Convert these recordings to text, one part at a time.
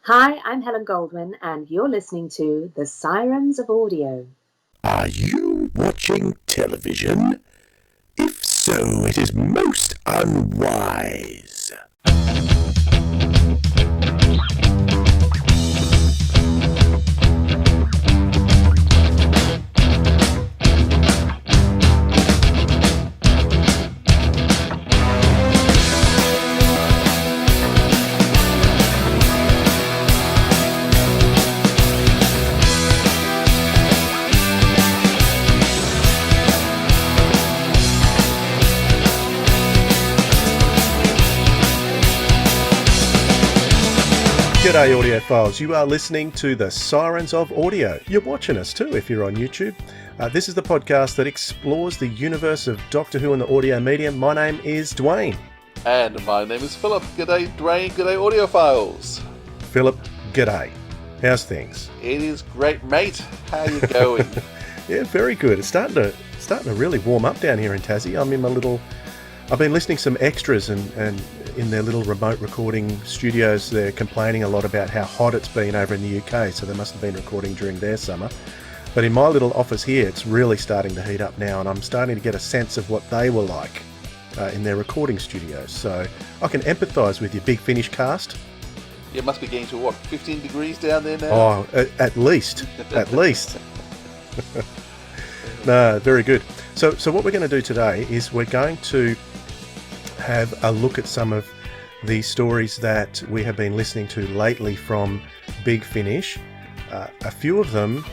Hi, I'm Helen Goldman, and you're listening to The Sirens of Audio. Are you watching television? If so, it is most unwise. G'day audiophiles, you are listening to the Sirens of Audio. You're watching us too if you're on YouTube. This is the podcast that explores the universe of Doctor Who and the audio medium. My name is Dwayne. And my name is Philip. G'day Dwayne, g'day audiophiles. Philip, g'day. How's things? It is great, mate. How you going? Yeah, very good. It's starting to really warm up down here in Tassie. I've been listening to some extras and in their little remote recording studios, they're complaining a lot about how hot it's been over in the UK, so they must have been recording during their summer. But in my little office here, it's really starting to heat up now, and I'm starting to get a sense of what they were like in their recording studios. So I can empathise with your Big Finish cast. You must be getting to, 15 degrees down there now? Oh, at least. At least. No, very good. So what we're going to do today is we're going to have a look at some of the stories that we have been listening to lately from Big Finish. A few of them,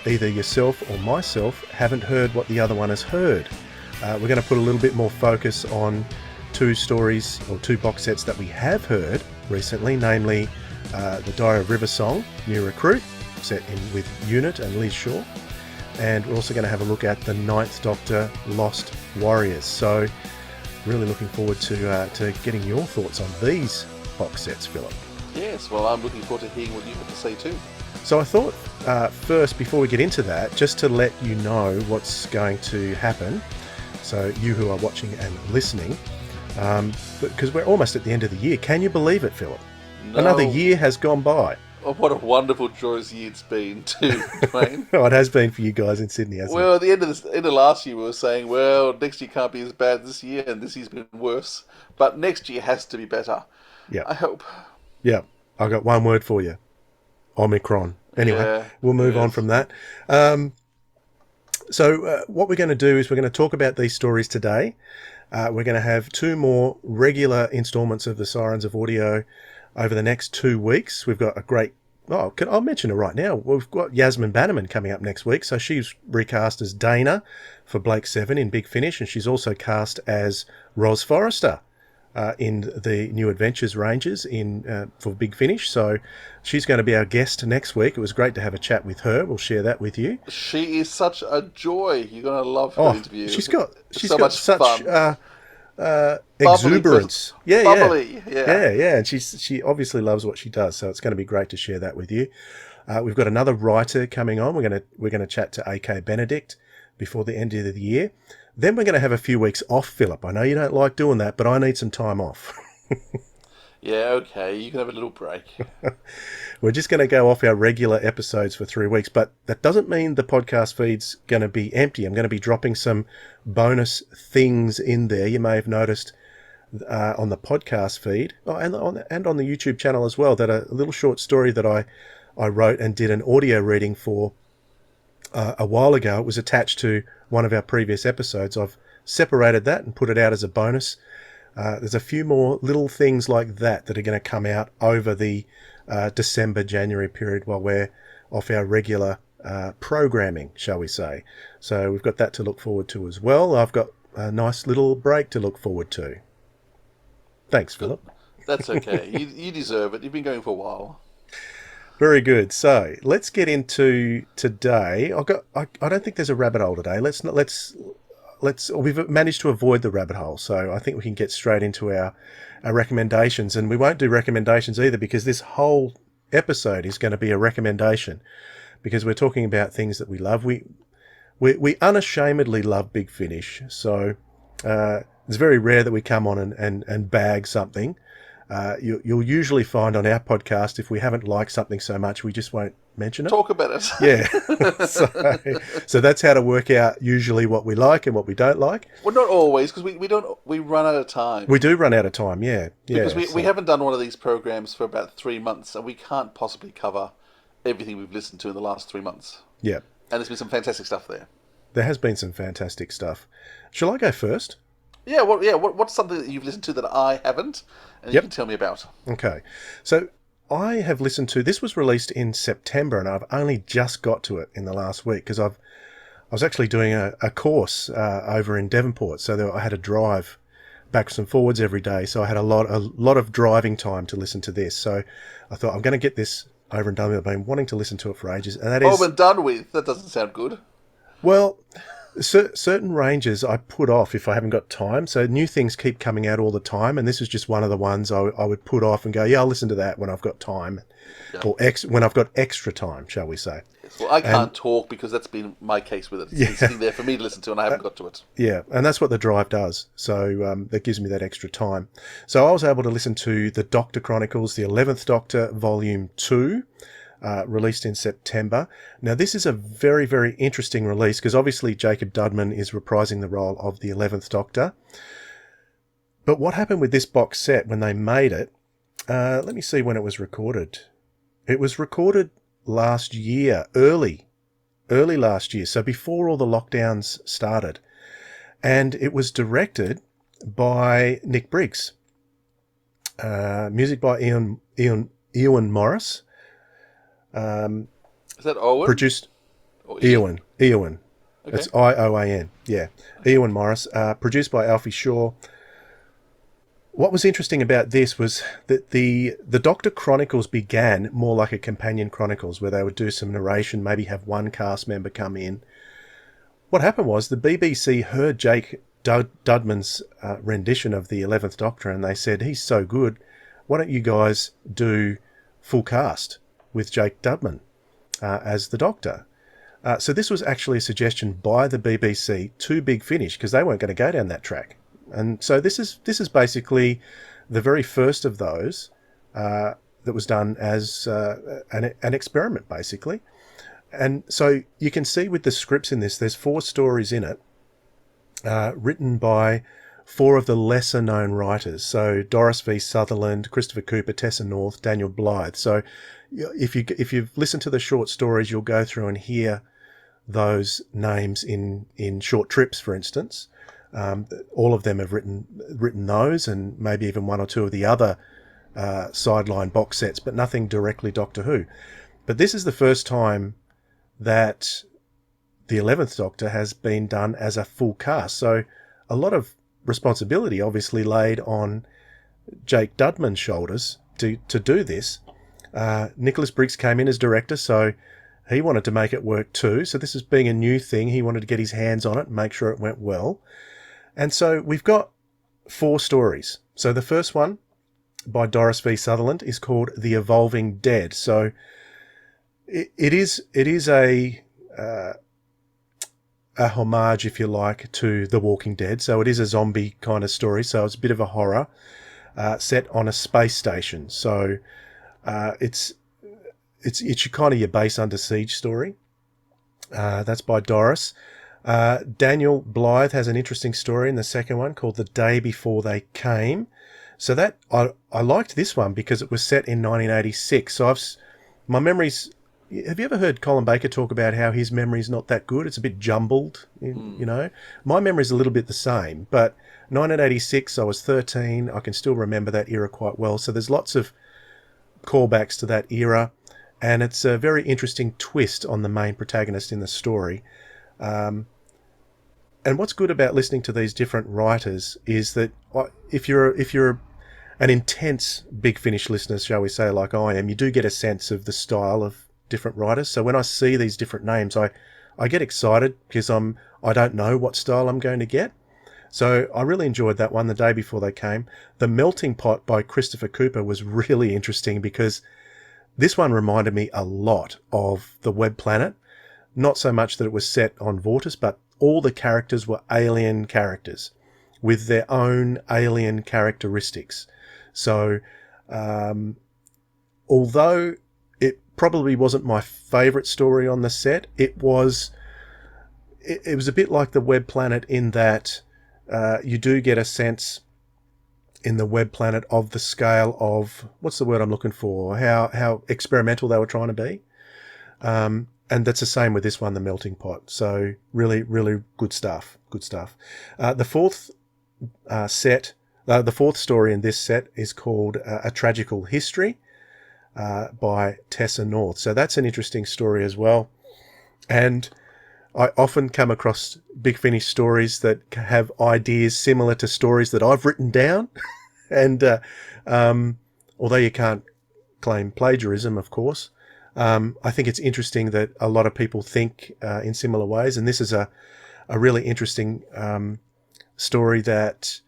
either yourself or myself, haven't heard what the other one has heard. We're going to put a little bit more focus on two stories or two box sets that we have heard recently, namely The Diary of River Song, New Recruit, set in with Unit and Liz Shaw. And we're also going to have a look at the Ninth Doctor, Lost Warriors. So really looking forward to getting your thoughts on these box sets, Philip. Yes, well, I'm looking forward to hearing what you have to say too. So I thought first, before we get into that, just to let you know what's going to happen, so you who are watching and listening, because we're almost at the end of the year. Can you believe it, Philip? No. Another year has gone by. Oh, what a wonderful, joyous year it's been too, Dwayne. Oh, it has been for you guys in Sydney, hasn't it? Well, at the end of last year, we were saying, well, next year can't be as bad as this year, and this year's been worse. But next year has to be better. Yeah. I hope. Yeah. I got one word for you. Omicron. Anyway, we'll move on from that. So what we're going to do is we're going to talk about these stories today. We're going to have two more regular installments of the Sirens of Audio over the next 2 weeks. We've got a great... I'll mention it right now. We've got Yasmin Bannerman coming up next week. So she's recast as Dana for Blake 7 in Big Finish, and she's also cast as Ros Forrester in the New Adventures Rangers for Big Finish. So she's going to be our guest next week. It was great to have a chat with her. We'll share that with you. She is such a joy. You're going to love her interview. She's got much such fun. Exuberance. Bubbly. Yeah. And she obviously loves what she does, so it's going to be great to share that with you. We've got another writer coming on. We're going to chat to A.K. Benedict before the end of the year. Then we're going to have a few weeks off, Philip. I know you don't like doing that, but I need some time off. Yeah, okay. You can have a little break. We're just going to go off our regular episodes for 3 weeks, but that doesn't mean the podcast feed's going to be empty. I'm going to be dropping some bonus things in there. You may have noticed on the podcast feed and on the YouTube channel as well, that a little short story that I wrote and did an audio reading for a while ago. It was attached to one of our previous episodes. I've separated that and put it out as a bonus. There's a few more little things like that are going to come out over the December-January period while we're off our regular programming, shall we say. So we've got that to look forward to as well. I've got a nice little break to look forward to. Thanks, Philip. That's okay. You deserve it. You've been going for a while. Very good. So let's get into today. I don't think there's a rabbit hole today. We've managed to avoid the rabbit hole, so I think we can get straight into our recommendations. And we won't do recommendations either, because this whole episode is going to be a recommendation, because we're talking about things that we love. We unashamedly love Big Finish, so it's very rare that we come on and bag something. You'll usually find on our podcast, if we haven't liked something so much, we just won't mention it. Talk about it. Yeah. so that's how to work out usually what we like and what we don't like. Well, not always, because we run out of time. We do run out of time, yeah. Because we haven't done one of these programs for about 3 months, and we can't possibly cover everything we've listened to in the last 3 months. Yeah. And there's been some fantastic stuff there. There has been some fantastic stuff. Shall I go first? Yeah, what's something that you've listened to that I haven't, and you can tell me about? Okay. So I have listened to, this was released in September, and I've only just got to it in the last week, because I was actually doing a course over in Devonport, so I had to drive backwards and forwards every day, so I had a lot of driving time to listen to this. So I thought, I'm going to get this over and done with. I've been wanting to listen to it for ages, and that is... Over and done with? That doesn't sound good. Well... certain ranges I put off if I haven't got time. So new things keep coming out all the time, and this is just one of the ones I would put off and go, yeah, I'll listen to that when I've got time, or when I've got extra time, shall we say. Yes, well, I can't talk because that's been my case with it. It's been sitting there for me to listen to, and I haven't got to it. Yeah, and that's what the drive does. So that gives me that extra time. So I was able to listen to the Doctor Chronicles, the 11th Doctor, Volume 2, released in September. Now, this is a very, very interesting release because obviously Jacob Dudman is reprising the role of the 11th Doctor. But what happened with this box set when they made it, let me see when it was recorded. It was recorded last year, early last year, so before all the lockdowns started. And it was directed by Nick Briggs. Music by Ewan Morris. Is that Owen? Produced Ewan. Okay. It's Ioan. Yeah, Ewan Morris. Produced by Alfie Shaw. What was interesting about this was that the Doctor Chronicles began more like a companion Chronicles, where they would do some narration, maybe have one cast member come in. What happened was the BBC heard Jake Dudman's rendition of the 11th Doctor, and they said, he's so good, why don't you guys do full cast with Jake Dudman as the Doctor? So this was actually a suggestion by the BBC to Big Finish, because they weren't going to go down that track. And so this is basically the very first of those that was done as an experiment, basically. And so you can see with the scripts in this, there's 4 stories in it, written by 4 of the lesser known writers. So Doris V. Sutherland, Christopher Cooper, Tessa North, Daniel Blythe. So if you've listened to the short stories, you'll go through and hear those names in Short Trips, for instance. All of them have written those, and maybe even 1 or 2 of the other sideline box sets, but nothing directly Doctor Who. But this is the first time that the 11th Doctor has been done as a full cast. So a lot of responsibility obviously laid on Jake Dudman's shoulders to do this. Nicholas Briggs came in as director, so he wanted to make it work too. So this is being a new thing. He wanted to get his hands on it and make sure it went well. And so we've got 4 stories. So the first one by Doris V. Sutherland is called The Evolving Dead. So it is a homage, if you like, to The Walking Dead. So it is a zombie kind of story. So it's a bit of a horror set on a space station. So it's kind of your base under siege story. That's by Doris. Daniel Blythe has an interesting story in the second one called The Day Before They Came. So that I liked this one because it was set in 1986. So my memories. Have you ever heard Colin Baker talk about how his memory's not that good? It's a bit jumbled, you know. My memory's a little bit the same, but 1986, I was 13. I can still remember that era quite well. So there's lots of callbacks to that era, and it's a very interesting twist on the main protagonist in the story. And what's good about listening to these different writers is that if you're an intense Big Finish listener, shall we say, like I am, you do get a sense of the style of different writers. So when I see these different names, I get excited because I don't know what style I'm going to get. So I really enjoyed that one, The Day Before They Came. The Melting Pot by Christopher Cooper was really interesting because this one reminded me a lot of The Web Planet. Not so much that it was set on Vortis, but all the characters were alien characters with their own alien characteristics. So, although it probably wasn't my favourite story on the set, it was a bit like the Web Planet in that you do get a sense in the Web Planet of the scale of, what's the word I'm looking for, how experimental they were trying to be. And that's the same with this one, The Melting Pot. So really, really good stuff. Good stuff. The fourth story in this set is called A Tragical History by Tessa North. So that's an interesting story as well. And I often come across Big Finish stories that have ideas similar to stories that I've written down. And although you can't claim plagiarism, of course, I think it's interesting that a lot of people think in similar ways. And this is a really interesting story that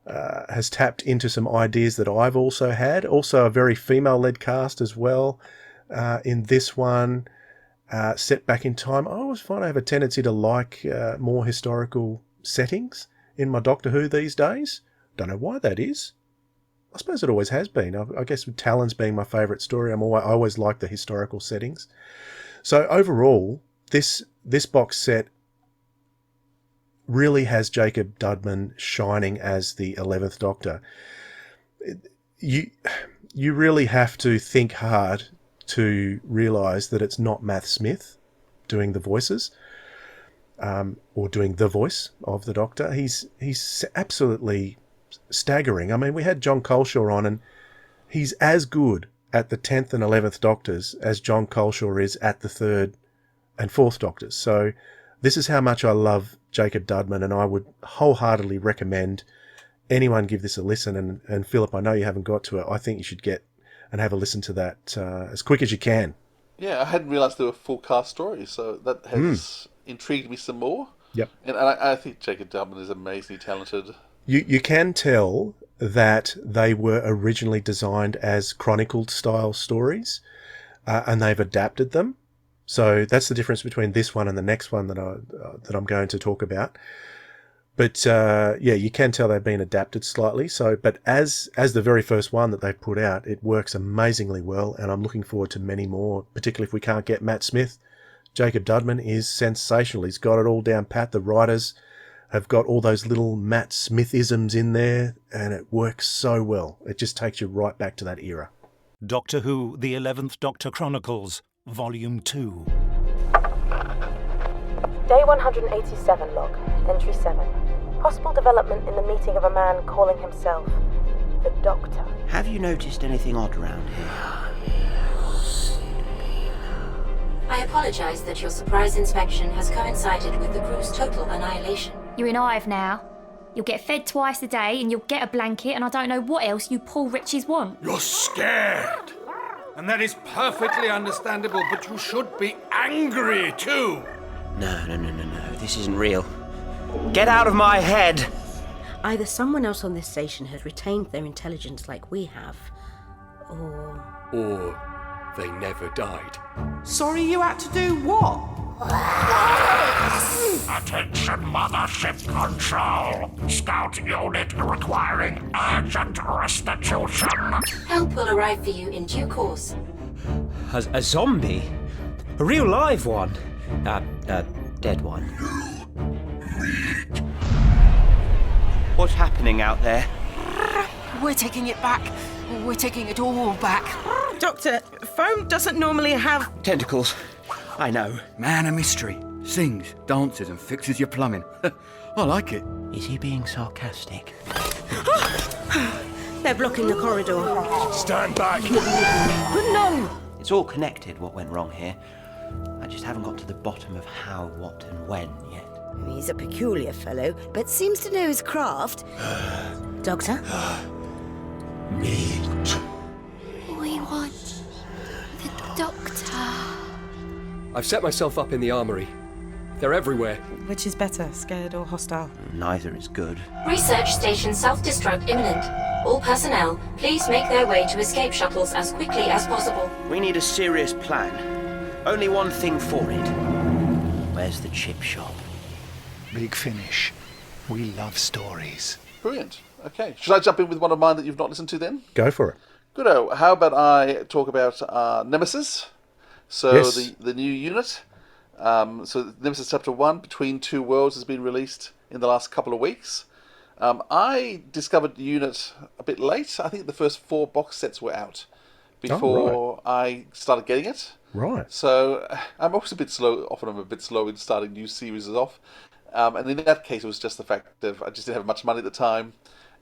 has tapped into some ideas that I've also had. Also a very female-led cast as well in this one. Set back in time. I always find I have a tendency to like more historical settings in my Doctor Who these days. Don't know why that is. I suppose it always has been. I guess with Talons being my favourite story, I always like the historical settings. So overall, this box set really has Jacob Dudman shining as the 11th Doctor. You really have to think hard to realise that it's not Matt Smith doing the voices, or doing the voice of the Doctor. He's absolutely staggering. I mean, we had John Coleshaw on, and he's as good at the 10th and 11th Doctors as John Coleshaw is at the 3rd and 4th Doctors. So this is how much I love Jacob Dudman, and I would wholeheartedly recommend anyone give this a listen. And Philip, I know you haven't got to it. I think you should get and have a listen to that as quick as you can. Yeah, I hadn't realised there were full cast stories, so that has intrigued me some more. Yep. And I think Jacob Dudman is amazingly talented. You can tell that they were originally designed as chronicled style stories, and they've adapted them. So that's the difference between this one and the next one that I'm going to talk about. But you can tell they've been adapted slightly. So, but as the very first one that they've put out, it works amazingly well, and I'm looking forward to many more. Particularly if we can't get Matt Smith, Jacob Dudman is sensational. He's got it all down pat. The writers have got all those little Matt Smithisms in there, and it works so well. It just takes you right back to that era. Doctor Who, the 11th Doctor Chronicles, Volume 2. Day 187 log, entry 7. Possible development in the meeting of a man calling himself the Doctor. Have you noticed anything odd around here? I apologise that your surprise inspection has coincided with the crew's total annihilation. You're in Hive now. You'll get fed twice a day and you'll get a blanket, and I don't know what else you poor riches want. You're scared. And that is perfectly understandable, but you should be angry too. No. This isn't real. Get out of my head! Either someone else on this station has retained their intelligence like we have, or they never died. Sorry you had to do what? Attention Mothership Control. Scout unit requiring urgent restitution. Help will arrive for you in due course. A zombie? A real live one? Dead one. What's happening out there? We're taking it back. We're taking it all back. Doctor, foam doesn't normally have... Tentacles. I know. Man of mystery. Sings, dances and fixes your plumbing. I like it. Is he being sarcastic? They're blocking the corridor. Stand back. No! It's all connected, what went wrong here. I just haven't got to the bottom of how, what and when yet. He's a peculiar fellow, but seems to know his craft. Doctor? Meat. We want the Doctor. I've set myself up in the armory. They're everywhere. Which is better, scared or hostile? Neither is good. Research station self-destruct imminent. All personnel, please make their way to escape shuttles as quickly as possible. We need a serious plan. Only one thing for it. Where's the chip shop? Big Finish. We love stories. Brilliant. Okay. Should I jump in with one of mine that you've not listened to then? Go for it. Goodo. How about I talk about Nemesis? So Yes. the new unit. So Nemesis Chapter One, Between Two Worlds, has been released in the last couple of weeks. I discovered the unit a bit late. I think the first 4 box sets were out before I started getting it. Right. So I'm always a bit slow. Often I'm a bit slow in starting new series off. And in that case, it was just the fact that I just didn't have much money at the time.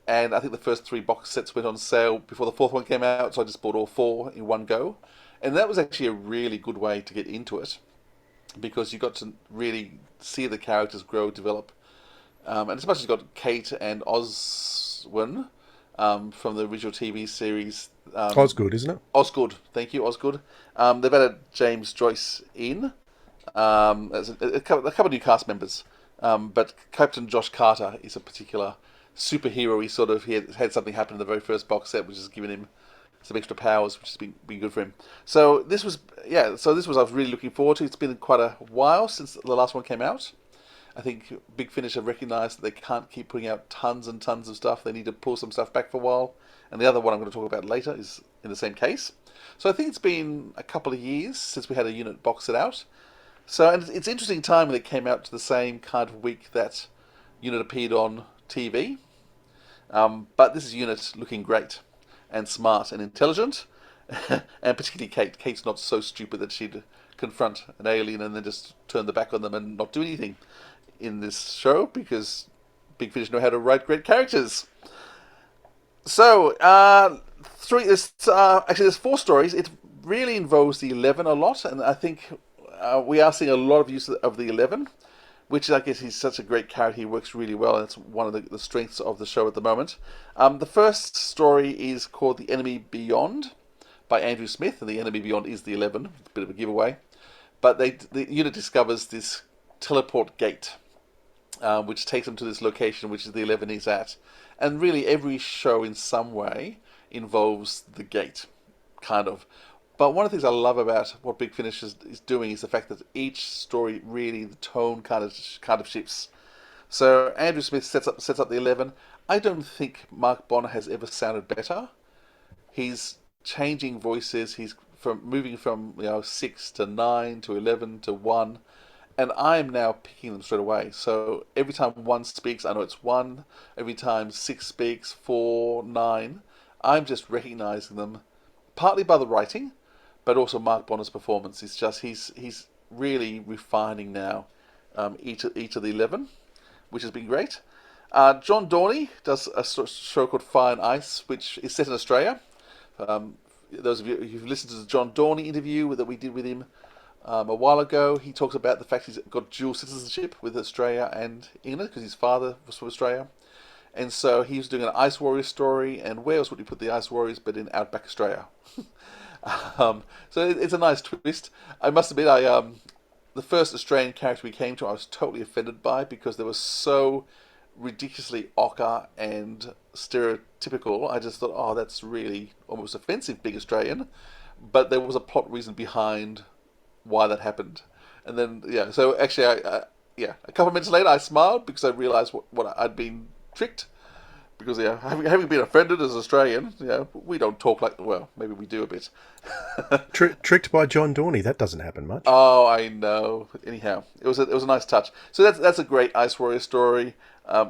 And I think the first 3 box sets went on sale before the 4th one came out, so I just bought all 4 in one go. And that was actually a really good way to get into it, because you got to really see the characters grow, develop. And as much as you got Kate and Oswin from the original TV series. Osgood, isn't it? Osgood, thank you, Osgood. They've added James Joyce in, as a couple of new cast members. But Captain Josh Carter is a particular superhero. He had something happen in the very first box set, which has given him some extra powers, which has been good for him. So this was I was really looking forward to. It's been quite a while since the last one came out. I think Big Finish have recognised that they can't keep putting out tons and tons of stuff. They need to pull some stuff back for a while. And the other one I'm going to talk about later is in the same case. So I think it's been a couple of years since we had a unit box set out. So, and it's interesting time when it came out to the same kind of week that unit appeared on TV. But this is unit looking great and smart and intelligent. And particularly Kate. Kate's not so stupid that she'd confront an alien and then just turn the back on them and not do anything in this show, because Big Finish know how to write great characters. So, there's 4 stories. It really involves the 11 a lot, and I think we are seeing a lot of use of the 11, which I guess he's such a great character. He works really well, and it's one of the strengths of the show at the moment. The first story is called The Enemy Beyond by Andrew Smith, and The Enemy Beyond is the 11. It's a bit of a giveaway. But the unit discovers this teleport gate, which takes them to this location, which is the 11 is at. And really every show in some way involves the gate, kind of. But one of the things I love about what Big Finish is doing is the fact that each story really, the tone kind of shifts. So Andrew Smith sets up the 11. I don't think Mark Bonner has ever sounded better. He's changing voices. He's moving from 6 to 9 to 11 to 1. And I'm now picking them straight away. So every time 1 speaks, I know it's 1. Every time 6 speaks, 4, 9. I'm just recognising them, partly by the writing, but also Mark Bonner's performance. It's just he's really refining now each of the 11, which has been great. John Dorney does a show called Fire and Ice, which is set in Australia. Those of you who've listened to the John Dorney interview that we did with him a while ago, he talks about the fact he's got dual citizenship with Australia and England because his father was from Australia. And so he was doing an Ice Warrior story, and where else would he put the Ice Warriors but in Outback Australia? So it's a nice twist. I must admit, the first Australian character we came to, I was totally offended by, because they were so ridiculously ochre and stereotypical. I just thought, oh, that's really almost offensive, being Australian. But there was a plot reason behind why that happened. And then, so actually, a couple of minutes later, I smiled because I realised what I'd been tricked. Because, having been offended as Australian, we don't talk like, well, maybe we do a bit. Tricked by John Dorney, that doesn't happen much. Oh, I know. Anyhow, it was a nice touch. So that's a great Ice Warrior story,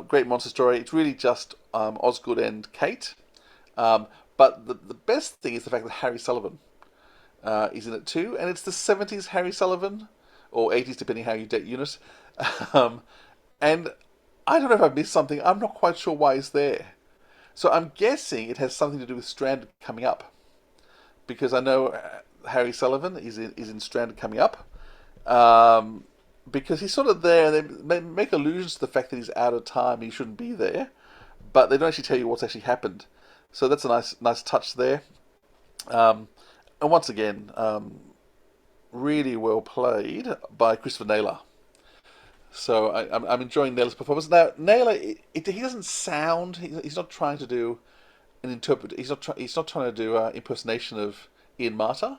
great monster story. It's really just Osgood and Kate. But the best thing is the fact that Harry Sullivan is in it too, and it's the 70s Harry Sullivan, or 80s, depending how you date unit. And I don't know if I've missed something. I'm not quite sure why he's there. So I'm guessing it has something to do with Stranded coming up, because I know Harry Sullivan is in Stranded coming up, because he's sort of there, and they make allusions to the fact that he's out of time, he shouldn't be there, but they don't actually tell you what's actually happened. So that's a nice touch there. And once again, really well played by Christopher Naylor. So I'm enjoying Naylor's performance. Now Naylor, he doesn't sound. He's not trying to do an interpret. He's not trying to do an impersonation of Ian Marter.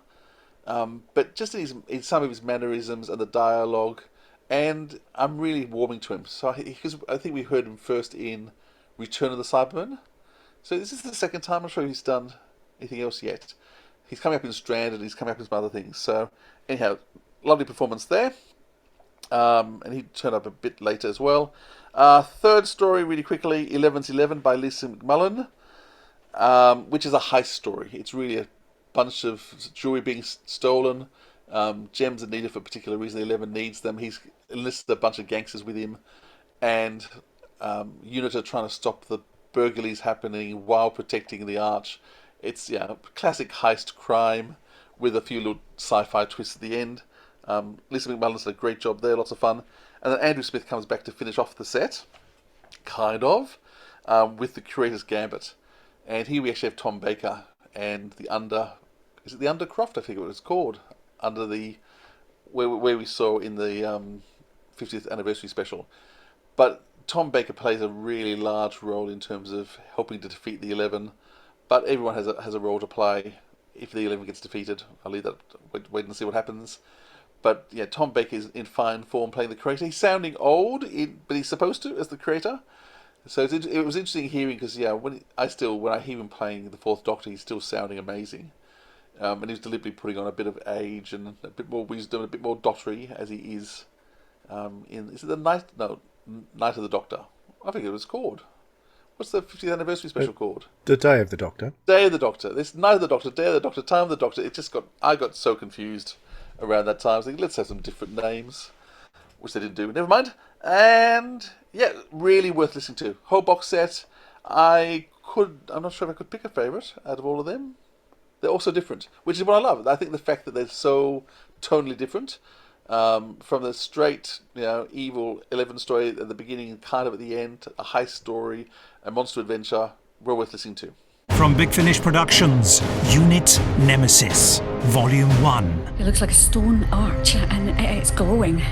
But just in some of his mannerisms and the dialogue, and I'm really warming to him. So because I think we heard him first in Return of the Cybermen. So this is the second time. I'm not sure he's done anything else yet. He's coming up in Strand and he's coming up in some other things. So anyhow, lovely performance there. And he turned up a bit later as well. Third story, really quickly, 11's 11 by Lizzie McMullen, which is a heist story. It's really a bunch of jewelry being stolen. Gems are needed for a particular reason. 11 needs them. He's enlisted a bunch of gangsters with him, and units are trying to stop the burglaries happening while protecting the Arch. It's classic heist crime with a few little sci-fi twists at the end. Lizzie McMullen's did a great job there, lots of fun. And then Andrew Smith comes back to finish off the set, kind of, with the Curator's Gambit. And here we actually have Tom Baker and the is it the Undercroft, I think it was called, under the, where we saw in the 50th anniversary special. But Tom Baker plays a really large role in terms of helping to defeat the 11, but everyone has a role to play if the 11 gets defeated. I'll leave that, wait and see what happens. But yeah, Tom Baker is in fine form playing the Creator. He's sounding old, but he's supposed to as the Creator. So it was interesting hearing, because when I hear him playing the Fourth Doctor, he's still sounding amazing. And he's deliberately putting on a bit of age and a bit more wisdom, a bit more dottery as he is is it the Night of the Doctor? I think it was called. What's the 50th anniversary special called? The Day of the Doctor. Day of the Doctor. This Night of the Doctor, Day of the Doctor, Time of the Doctor. I got so confused around that time. I was thinking, let's have some different names, which they didn't do. Never mind. And yeah, really worth listening to. Whole box set. I'm not sure if I could pick a favourite out of all of them. They're all so different, which is what I love. I think the fact that they're so tonally different, from the straight, evil 11 story at the beginning, kind of at the end, a heist story, a monster adventure, well worth listening to. From Big Finish Productions, Unit Nemesis, Volume 1. It looks like a stone arch, and it's glowing,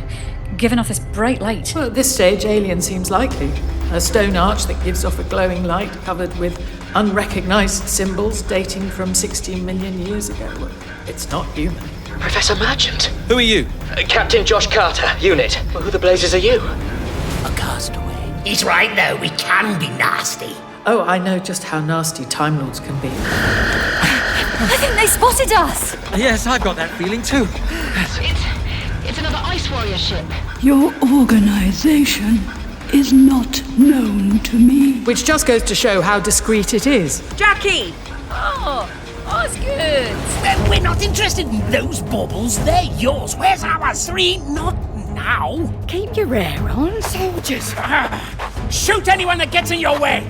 giving off this bright light. Well, at this stage, alien seems likely. A stone arch that gives off a glowing light covered with unrecognised symbols dating from 16 million years ago. It's not human. Professor Merchant. Who are you? Captain Josh Carter, Unit. Well, who the blazes are you? A castaway. He's right, though. We can be nasty. Oh, I know just how nasty Time Lords can be. I think they spotted us! Yes, I've got that feeling too. It's another Ice Warrior ship. Your organization is not known to me. Which just goes to show how discreet it is. Jackie! Oh, Osgood! We're not interested in those baubles. They're yours. Where's our 3? Not now. Keep your hair on, soldiers. Shoot anyone that gets in your way.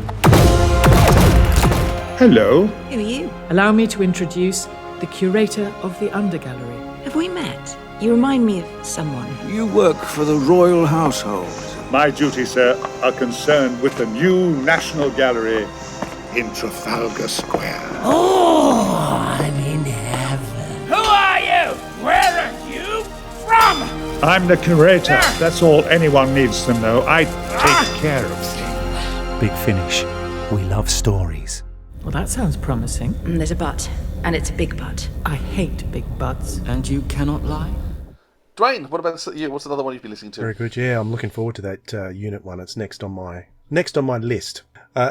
Hello. Who are you? Allow me to introduce the Curator of the Undergallery. Have we met? You remind me of someone. You work for the royal household. My duties, sir, are concerned with the new National Gallery in Trafalgar Square. Oh, I'm in heaven. Who are you? Where are you from? I'm the curator. That's all anyone needs to know. I take care of things. Big Finish. We love stories. Well, that sounds promising. There's a but, and it's a big but. I hate big butts. And you cannot lie? Dwayne, what about you? What's another one you've been listening to? Very good. Yeah, I'm looking forward to that unit one. It's next on my list.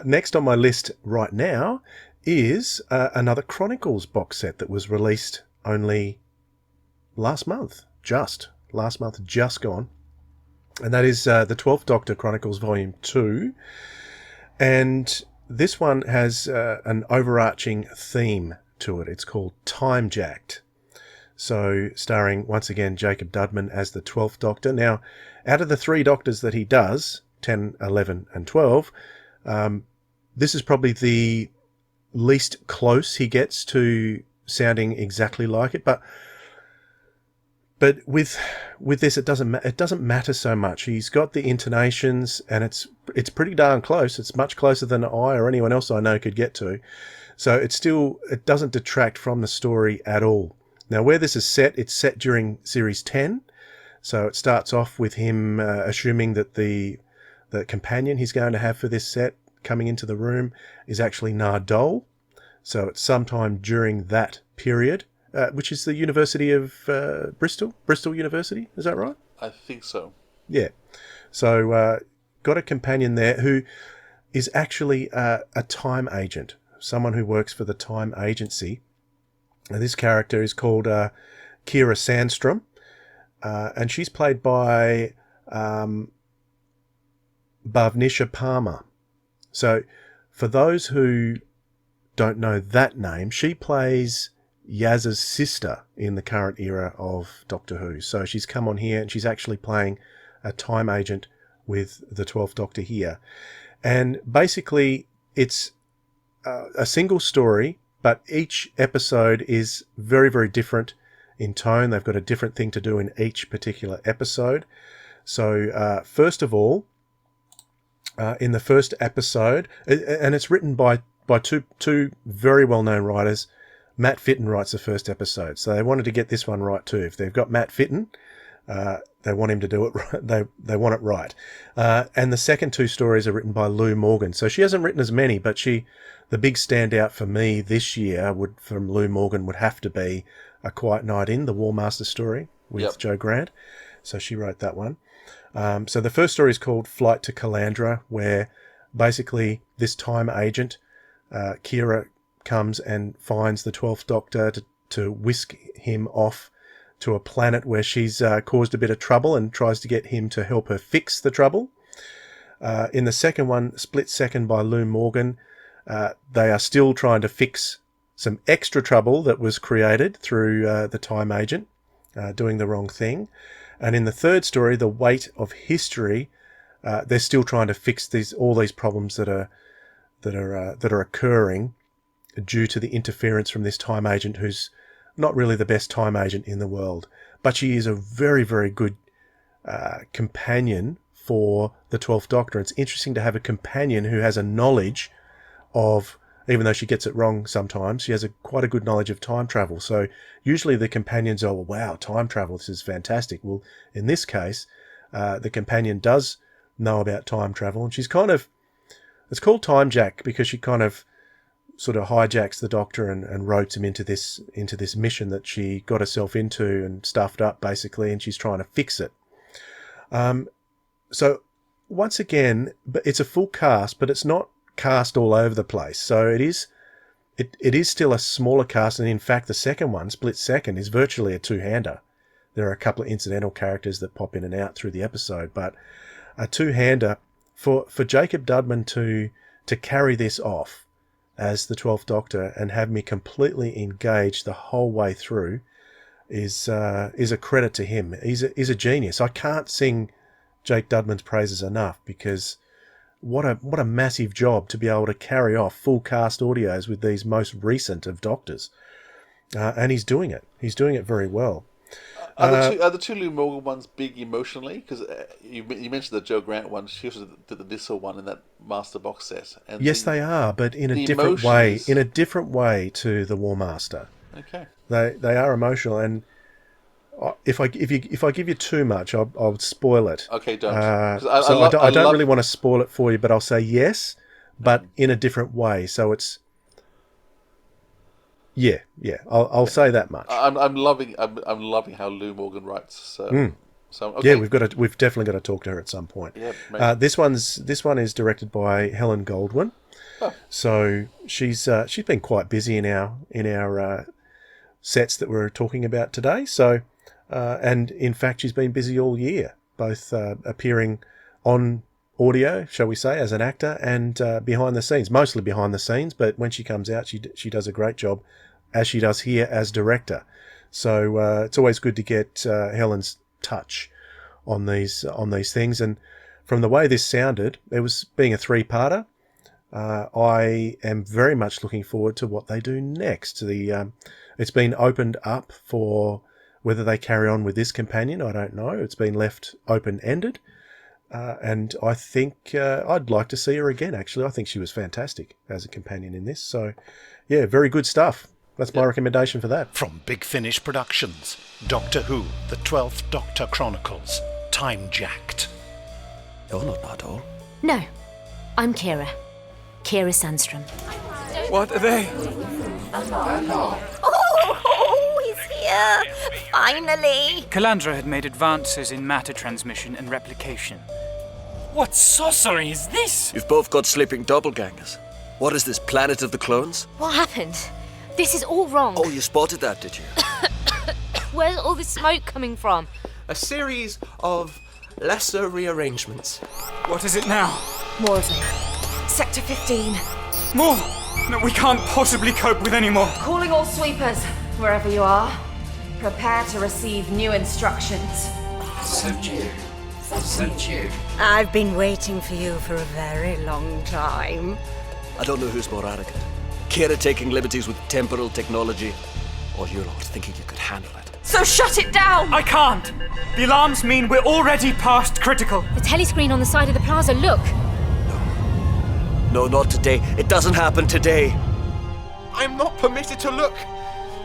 Next on my list right now is another Chronicles box set that was released only last month, just gone. And that is the 12th Doctor Chronicles Volume 2. And this one has an overarching theme to it. It's called Time Jacked. So starring, once again, Jacob Dudman as the 12th Doctor. Now, out of the 3 Doctors that he does, 10, 11 and 12, this is probably the least close he gets to sounding exactly like it. But with this, it doesn't matter so much. He's got the intonations, and it's pretty darn close. It's much closer than I or anyone else I know could get to. So it doesn't detract from the story at all. Now, where this is set, it's set during Series 10. So it starts off with him assuming that the companion he's going to have for this set coming into the room is actually Nardole. So it's sometime during that period, which is the University of Bristol University. Is that right? I think so. Yeah. So got a companion there who is actually a time agent, someone who works for the time agency. And this character is called Keira Sandstrom, and she's played by Bhavnisha Palmer. So for those who don't know that name, she plays Yaz's sister in the current era of Doctor Who. So she's come on here and she's actually playing a time agent with the 12th Doctor here. And basically it's a single story, but each episode is very, very different in tone. They've got a different thing to do in each particular episode. So first of all, in the first episode, and it's written by two very well-known writers. Matt Fitton writes the first episode, so they wanted to get this one right too. If they've got Matt Fitton, they want him to do it right. They want it right. And the second two stories are written by Lou Morgan. So she hasn't written as many, but the big standout for me this year from Lou Morgan would have to be A Quiet Night In, the War Master story with Joe Grant. So she wrote that one. So the first story is called Flight to Calandra, where basically this time agent, Keira, comes and finds the 12th Doctor to whisk him off to a planet where she's caused a bit of trouble and tries to get him to help her fix the trouble. In the second one, Split Second by Lou Morgan, they are still trying to fix some extra trouble that was created through the time agent doing the wrong thing. And in the third story, The Weight of History, they're still trying to fix all these problems that are occurring due to the interference from this time agent, who's not really the best time agent in the world. But she is a very, very good companion for the 12th Doctor. It's interesting to have a companion who has a knowledge of, even though she gets it wrong sometimes, she has quite a good knowledge of time travel. So usually the companions are, wow, time travel, this is fantastic. Well, in this case, the companion does know about time travel, and she's it's called Time Jack because she kind of sort of hijacks the Doctor and ropes him into this mission that she got herself into and stuffed up, basically, and she's trying to fix it. So once again, it's a full cast, but it's not cast all over the place. So it is still a smaller cast, and in fact the second one, Split Second, is virtually a two-hander. There are a couple of incidental characters that pop in and out through the episode, but a two-hander for Jacob Dudman to carry this off as the 12th Doctor and have me completely engaged the whole way through is a credit to him. He's a genius. I can't sing Jake Dudman's praises enough, because what a massive job to be able to carry off full cast audios with these most recent of Doctors. And he's doing it. He's doing it very well. Are the two Lou Morgan ones big emotionally? Because you mentioned the Joe Grant one. She also did the Nissa one in that Master box set. And yes, they are, but in a different way. In a different way to the War Master. Okay. They are emotional, and if I give you too much, I'll spoil it. Okay, don't. I don't really want to spoil it for you, but I'll say yes, but in a different way. So it's. Yeah. I'll say that much. I'm loving how Lou Morgan writes. So okay. Yeah, we've definitely got to talk to her at some point. Yeah, this one is directed by Helen Goldwyn. Oh. So she's been quite busy in our sets that we're talking about today. So and in fact she's been busy all year, both appearing on audio, shall we say, as an actor, and behind the scenes, mostly behind the scenes, but when she comes out, she does a great job, as she does here as director. So it's always good to get Helen's touch on these things. And from the way this sounded, it was being a three-parter. I am very much looking forward to what they do next. It's been opened up for whether they carry on with this companion. I don't know. It's been left open-ended. And I think I'd like to see her again, actually. I think she was fantastic as a companion in this. So, yeah, very good stuff. That's my recommendation for that. From Big Finish Productions, Doctor Who, The 12th Doctor Chronicles, Time Jacked. You're not Nardole. No, I'm Keira Sandstrom. What are they? Oh, he's here! Finally! Calandra had made advances in matter transmission and replication. What sorcery is this? You've both got sleeping doppelgangers. What is this, Planet of the Clones? What happened? This is all wrong. Oh, you spotted that, did you? Where's all this smoke coming from? A series of lesser rearrangements. What is it now? More of them. Sector 15. More? No, we can't possibly cope with any more. Calling all sweepers, wherever you are. Prepare to receive new instructions. Subdue. I've been waiting for you for a very long time. I don't know who's more arrogant. Keira taking liberties with temporal technology, or you lot thinking you could handle it. So shut it down! I can't! The alarms mean we're already past critical. The telescreen on the side of the plaza, look! No, not today. It doesn't happen today. I'm not permitted to look.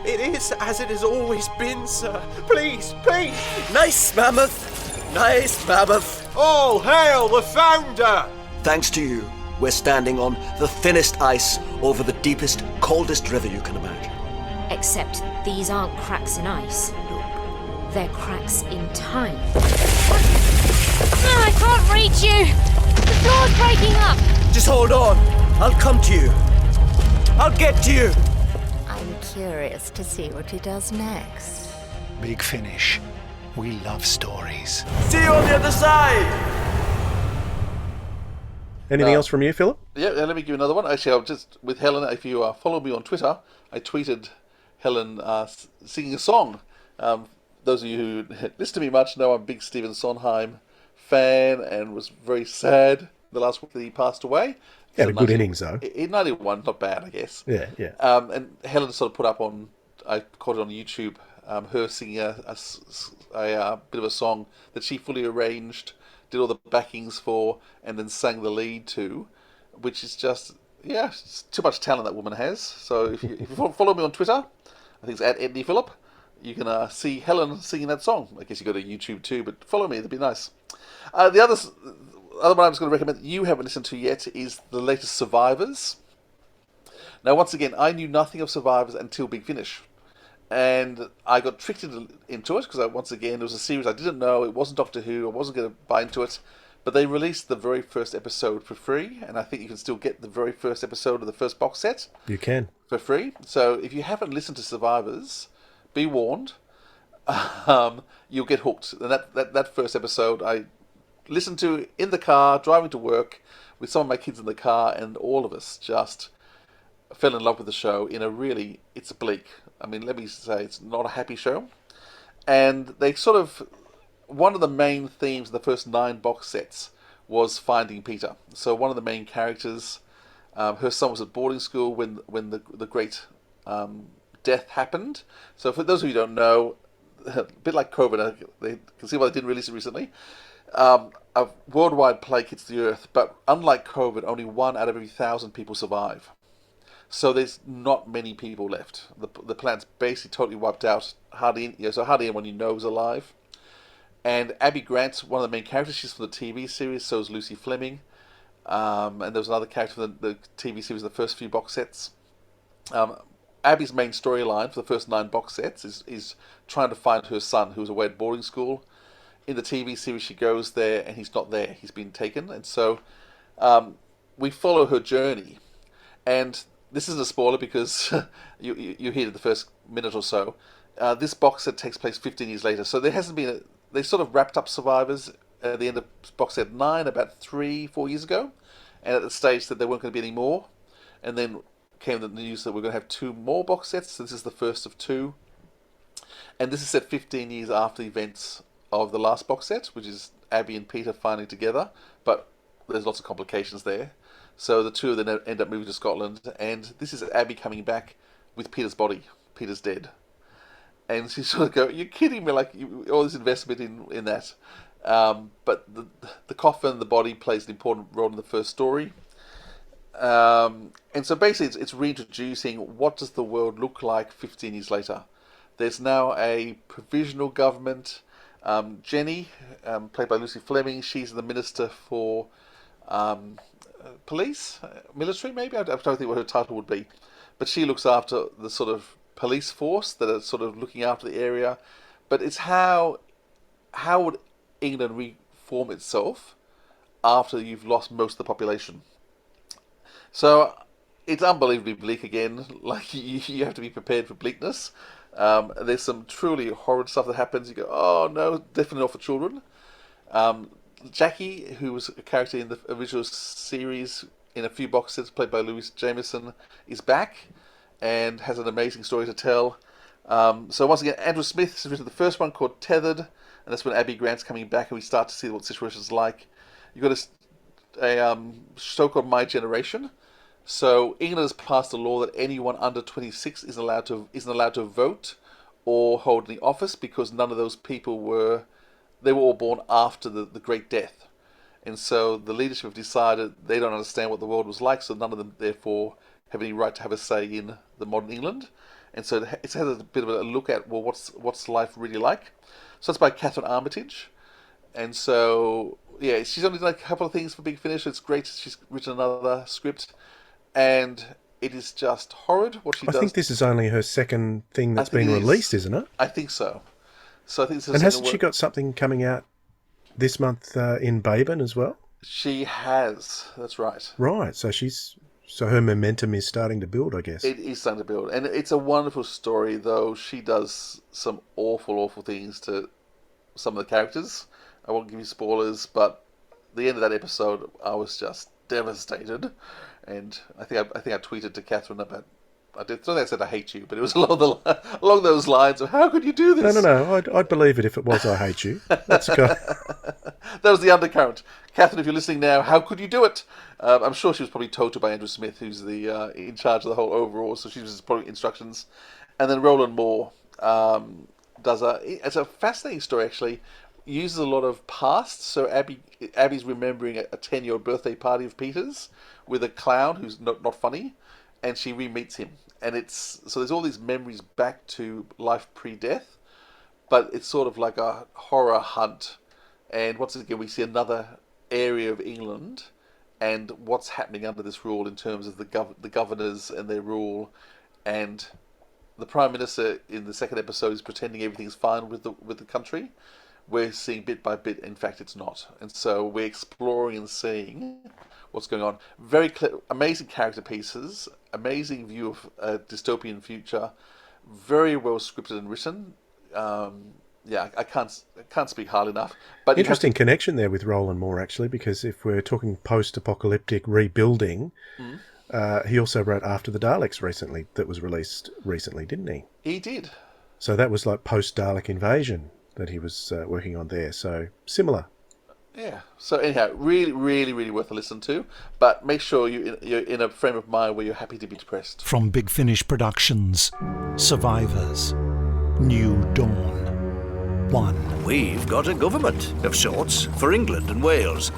It is as it has always been, sir. Please, please! Nice, Mammoth! Nice, Mammoth! All hail the founder! Thanks to you, we're standing on the thinnest ice over the deepest, coldest river you can imagine. Except these aren't cracks in ice. They're cracks in time. No, I can't reach you! The floor's breaking up! Just hold on. I'll come to you. I'll get to you. I'm curious to see what he does next. Big finish. We love stories. See you on the other side! Anything else from you, Philip? Yeah, let me give you another one. Actually, I'll just, with Helen, if you follow me on Twitter, I tweeted Helen singing a song. Those of you who listen to me much know I'm a big Stephen Sondheim fan and was very sad the last week that he passed away. He had a good innings, though. In 91, not bad, I guess. Yeah, yeah. And Helen sort of put up on, I caught it on YouTube, her singing a bit of a song that she fully arranged, did all the backings for, and then sang the lead to, which is just, yeah, it's too much talent that woman has. So if you follow me on Twitter, I think it's at @EdneyPhillip, you can see Helen singing that song. I guess you go to YouTube too, but follow me, that'd be nice. The other one I was going to recommend that you haven't listened to yet is the latest Survivors. Now, once again, I knew nothing of Survivors until Big Finish. And I got tricked into it because, once again, it was a series I didn't know. It wasn't Doctor Who. I wasn't going to buy into it. But they released the very first episode for free. And I think you can still get the very first episode of the first box set. You can. For free. So if you haven't listened to Survivors, be warned. You'll get hooked. And that first episode I listened to in the car, driving to work, with some of my kids in the car. And all of us just fell in love with the show in a really, it's bleak. I mean, let me say, it's not a happy show. And they sort of, one of the main themes in the first 9 box sets was finding Peter. So one of the main characters, her son was at boarding school when the great death happened. So for those of you who don't know, a bit like COVID, they can see why they didn't release it recently. A worldwide plague hits the earth, but unlike COVID, only 1 out of every 1,000 people survive. So there's not many people left. The planet's basically totally wiped out. Hardly anyone you know is alive. And Abby Grant's one of the main characters. She's from the TV series. So is Lucy Fleming. And there was another character from the TV series in the first few box sets. Abby's main storyline for the first 9 box sets is trying to find her son, who was away at boarding school. In the TV series, she goes there and he's not there. He's been taken. And so we follow her journey. And this isn't a spoiler because you hear it the first minute or so. This box set takes place 15 years later. So there hasn't been they sort of wrapped up Survivors at the end of box set 9 about 3-4 years ago. And at the stage that there weren't going to be any more. And then came the news that we're going to have 2 more box sets. So this is the first of 2. And this is set 15 years after the events of the last box set, which is Abby and Peter finally together. But there's lots of complications there. So the 2 of them end up moving to Scotland, and this is Abby coming back with Peter's body. Peter's dead. And she sort of go, you're kidding me, like, all this investment in that. But the coffin, the body, plays an important role in the first story. And so basically it's reintroducing what does the world look like 15 years later. There's now a provisional government. Jenny, played by Lucy Fleming, she's the Minister for Police, military maybe, I don't think what her title would be, but she looks after the sort of police force that are sort of looking after the area. But it's how would England reform itself after you've lost most of the population. So it's unbelievably bleak again. Like, you have to be prepared for bleakness. There's some truly horrid stuff that happens. You go, oh no, definitely not for children. Jackie, who was a character in the original series in a few box sets, played by Louise Jameson, is back and has an amazing story to tell. So once again, Andrew Smith has written the first one called Tethered, and that's when Abby Grant's coming back and we start to see what the situation's like. You've got a show called My Generation. So England has passed a law that anyone under 26 isn't allowed to vote or hold any office, because none of those people were all born after the Great Death. And so the leadership have decided they don't understand what the world was like, so none of them therefore have any right to have a say in the modern England. And so it has a bit of a look at, well, what's life really like. So it's by Catherine Armitage. And so, yeah, she's only done a couple of things for Big Finish. It's great. She's written another script. And it is just horrid what she does. I think this is only her second thing that's been released, isn't it? I think so. So I think this is. And hasn't she got something coming out this month in Babin as well? She has. That's right. Right. So her momentum is starting to build, I guess. It is starting to build, and it's a wonderful story. Though she does some awful things to some of the characters. I won't give you spoilers, but the end of that episode, I was just devastated. And I think I tweeted to Catherine about. I don't think I said I hate you, but it was along those lines of how could you do this? No. I'd believe it if it was I hate you. That's that was the undercurrent. Catherine, if you're listening now, how could you do it? I'm sure she was probably told to by Andrew Smith, who's the in charge of the whole overall. So she was probably instructions. And then Roland Moore it's a fascinating story actually. Uses a lot of past. So Abby's remembering a 10-year birthday party of Peter's with a clown who's not funny, and she re-meets him. And so there's all these memories back to life pre-death, but it's sort of like a horror hunt. And once again, we see another area of England and what's happening under this rule in terms of the governors and their rule. And the Prime Minister in the second episode is pretending everything's fine with the country. We're seeing bit by bit, in fact, it's not. And so we're exploring and seeing what's going on. Very clear, amazing character pieces, amazing view of a dystopian future, very well scripted and written. I can't speak highly enough. But interesting connection there with Roland Moore, actually, because if we're talking post-apocalyptic rebuilding, he also wrote After the Daleks recently, that was released recently, didn't he? He did. So that was like post-Dalek invasion that he was working on there. So similar. Yeah. So anyhow, really, really, really worth a listen to. But make sure you're in a frame of mind where you're happy to be depressed. From Big Finish Productions, Survivors, New Dawn, 1. We've got a government of sorts for England and Wales.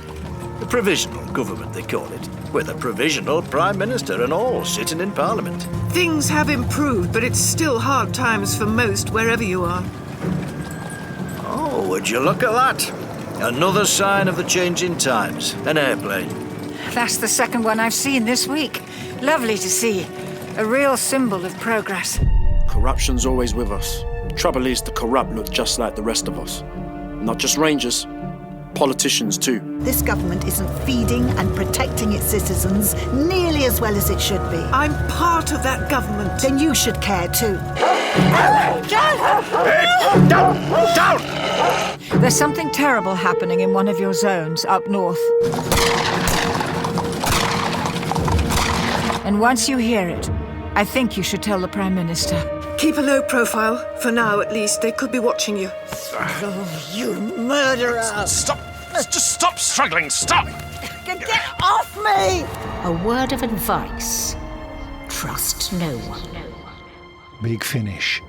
A provisional government, they call it, with a provisional Prime Minister and all sitting in Parliament. Things have improved, but it's still hard times for most wherever you are. Oh, would you look at that? Another sign of the changing times. An airplane. That's the second one I've seen this week. Lovely to see. A real symbol of progress. Corruption's always with us. Trouble is, the corrupt look just like the rest of us. Not just rangers, politicians too. This government isn't feeding and protecting its citizens nearly as well as it should be. I'm part of that government. Then you should care too. Down! There's something terrible happening in one of your zones up north. And once you hear it, I think you should tell the Prime Minister. Keep a low profile, for now at least. They could be watching you. Oh, you murderer! Stop! Just stop struggling! Stop! Get off me! A word of advice. Trust no one. Big Finish.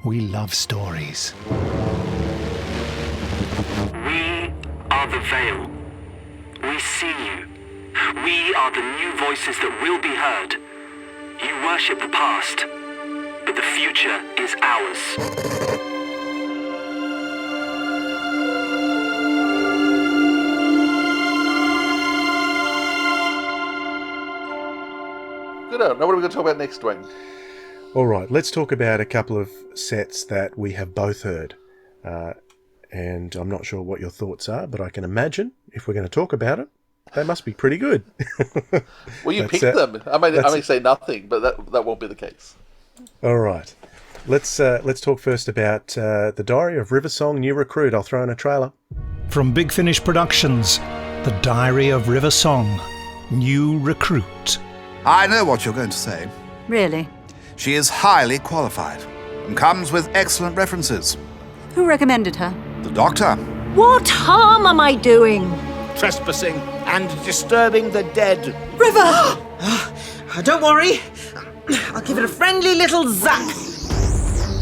We love stories. We are the Veil. We see you. We are the new voices that will be heard. You worship the past, but the future is ours. Good. Now what are we going to talk about next, Dwayne? All right, let's talk about a couple of sets that we have both heard. And I'm not sure what your thoughts are, but I can imagine, if we're going to talk about it, They must be pretty good. Well, you picked them. I may say nothing, but that won't be the case. All right. Let's talk first about The Diary of River Song, New Recruit. I'll throw in a trailer. From Big Finish Productions, The Diary of River Song, New Recruit. I know what you're going to say. Really? She is highly qualified and comes with excellent references. Who recommended her? The doctor. What harm am I doing? Trespassing and disturbing the dead. River! Don't worry. I'll give it a friendly little zap.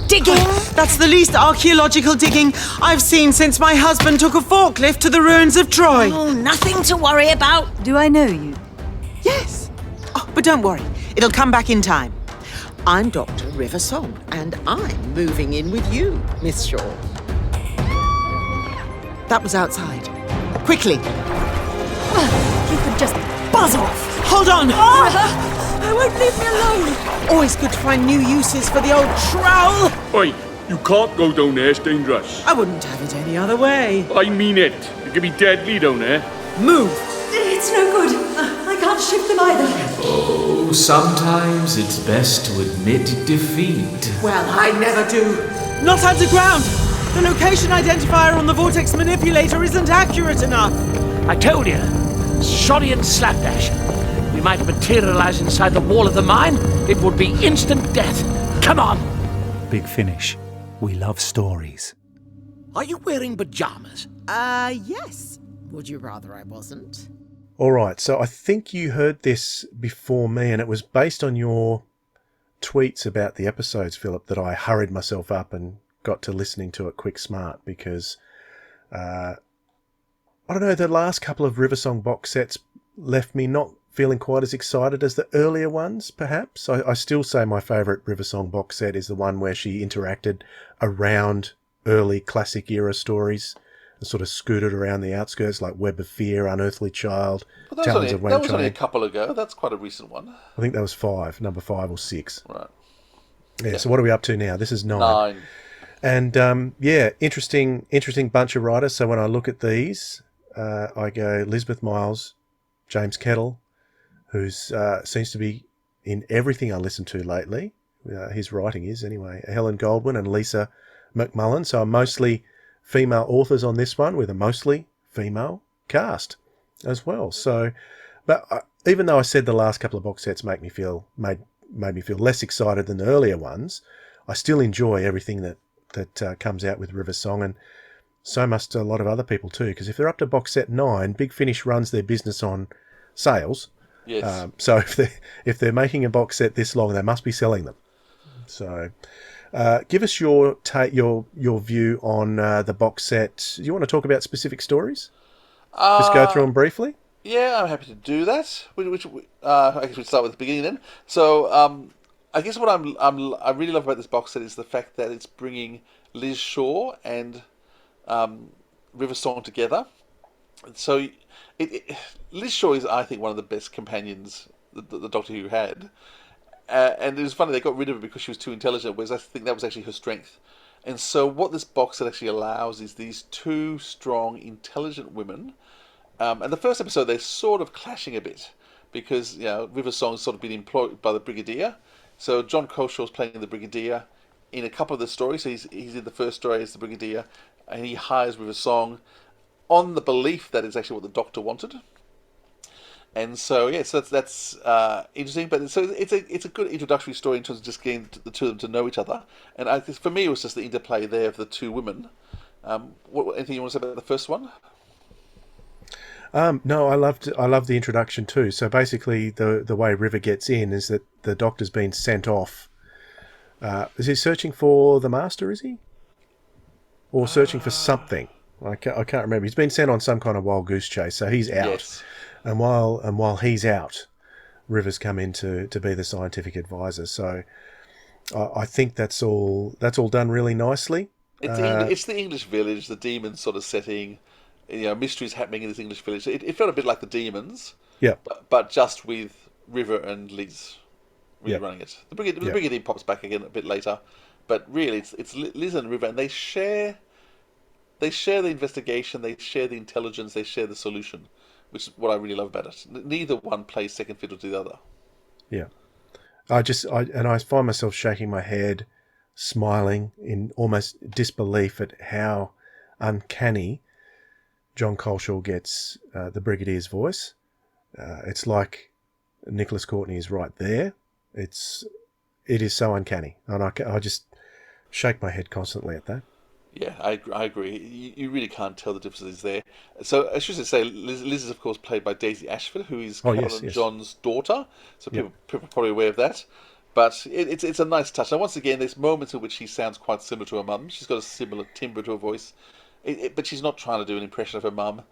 Digging? That's the least archaeological digging I've seen since my husband took a forklift to the ruins of Troy. Oh, nothing to worry about. Do I know you? Yes. Oh, but don't worry. It'll come back in time. I'm Dr. River Song, and I'm moving in with you, Miss Shaw. That was outside. Quickly. You could just buzz off. Hold on. River, I won't leave me alone. Always good to find new uses for the old trowel. Oi, you can't go down there, it's dangerous. I wouldn't have it any other way. I mean it. It can be deadly down there. Move. It's no good. I can't shift them either. Oh, sometimes it's best to admit defeat. Well, I never do. Not underground. The location identifier on the vortex manipulator isn't accurate enough. I told you. Shoddy and slapdash. We might materialize inside the wall of the mine. It would be instant death. Come on. Big Finish. We love stories. Are you wearing pajamas? Yes. Would you rather I wasn't? All right, so I think you heard this before me, and it was based on your tweets about the episodes, Philip, that I hurried myself up and got to listening to it quick smart because, I don't know, the last couple of River Song box sets left me not feeling quite as excited as the earlier ones, perhaps. I still say my favourite River Song box set is the one where she interacted around early classic era stories and sort of scooted around the outskirts like Web of Fear, Unearthly Child, Talons of Weng That was only a couple ago. That's quite a recent one. I think that was 5, number 5 or 6. Right. Yeah, so what are we up to now? This is 9. And, interesting bunch of writers. So when I look at these, I go Lisbeth Miles, James Kettle, who seems to be in everything I listen to lately. His writing is, anyway. Helen Goldwyn and Lisa McMullen. So I'm mostly female authors on this one with a mostly female cast as well. So, but even though I said the last couple of box sets made me feel less excited than the earlier ones, I still enjoy everything that comes out with River Song, and so must a lot of other people too, because if they're up to box set 9, Big Finish runs their business on sales. Yes. So if they're making a box set this long, they must be selling them. So give us your view on the box set. Do you want to talk about specific stories? Just go through them briefly. Yeah, I'm happy to do that. I guess we start with the beginning then. So I guess what I really love about this box set is the fact that it's bringing Liz Shaw and River Song together. So Liz Shaw is, I think, one of the best companions the Doctor Who had. And it was funny, they got rid of her because she was too intelligent, whereas I think that was actually her strength. And so what this box set actually allows is these two strong, intelligent women. And the first episode, they're sort of clashing a bit because, River Song's sort of been employed by the Brigadier. So John Colshaw's playing the Brigadier in a couple of the stories. So he's in the first story as the Brigadier, and he hires River Song on the belief that it's actually what the Doctor wanted. And so, so that's interesting. But so it's a good introductory story in terms of just getting the two of them to know each other. And for me, it was just the interplay there of the two women. Anything you want to say about the first one? No, I love the introduction too. So basically, the way River gets in is that the Doctor's been sent off. Is he searching for the Master? Is he, or searching for something? I can't remember. He's been sent on some kind of wild goose chase, so he's out. Yes. And while he's out, River's come in to be the scientific advisor. So I think that's all done really nicely. It's the English village, the demons sort of setting. Mysteries happening in this English village. It felt a bit like the Demons. Yeah. But just with River and Liz running it. The Brigadier pops back again a bit later, but really it's Liz and River, and they share the investigation, they share the intelligence, they share the solution, which is what I really love about it. Neither one plays second fiddle to the other. Yeah. I find myself shaking my head, smiling in almost disbelief at how uncanny John Coleshaw gets the Brigadier's voice. It's like Nicholas Courtney is right there. It is so uncanny, and I just shake my head constantly at that. Yeah, I agree. You really can't tell the differences there. So I should say, Liz is of course played by Daisy Ashford, who is Colin John's daughter. So people are probably aware of that. But it's a nice touch. Now once again, there's moments in which she sounds quite similar to her mum. She's got a similar timbre to her voice, but she's not trying to do an impression of her mum.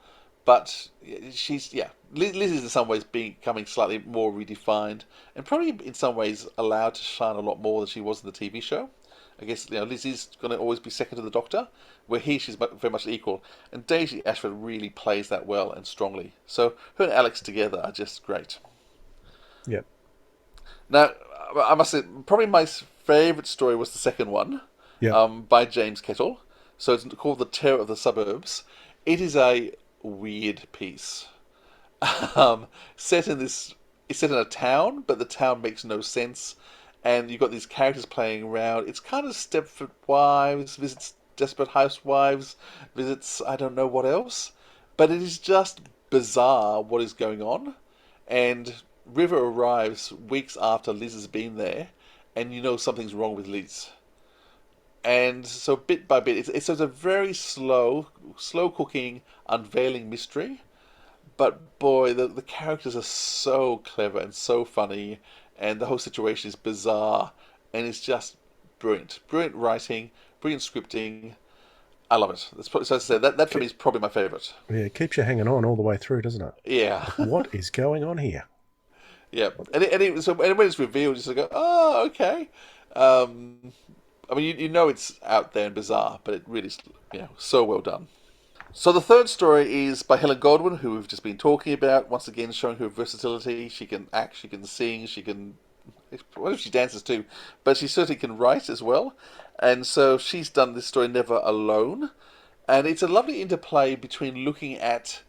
But Liz is in some ways becoming slightly more redefined, and probably in some ways allowed to shine a lot more than she was in the TV show. I guess Liz is going to always be second to the Doctor, where she's very much equal. And Daisy Ashford really plays that well and strongly. So her and Alex together are just great. Yep. Now, I must say, probably my favourite story was the second one, by James Kettle. So it's called The Terror of the Suburbs. It is a weird piece. It's set in a town, but the town makes no sense. And you've got these characters playing around. It's kind of Stepford Wives, visits Desperate Housewives, visits I don't know what else. But it is just bizarre what is going on. And River arrives weeks after Liz has been there, and you know something's wrong with Liz. And so bit by bit, it's a very slow cooking, unveiling mystery. But boy, the characters are so clever and so funny. And the whole situation is bizarre, and it's just brilliant. Brilliant writing, brilliant scripting. I love it. So as I said, that for me is probably my favourite. Yeah, it keeps you hanging on all the way through, doesn't it? Yeah. What is going on here? Yeah, and when it's revealed, you just go, oh, okay. I mean, you know it's out there and bizarre, but it really is, so well done. So the third story is by Helen Godwin, who we've just been talking about. Once again, showing her versatility. She can act, she can sing, what if she dances too? But she certainly can write as well. And so she's done this story, Never Alone. And it's a lovely interplay between looking at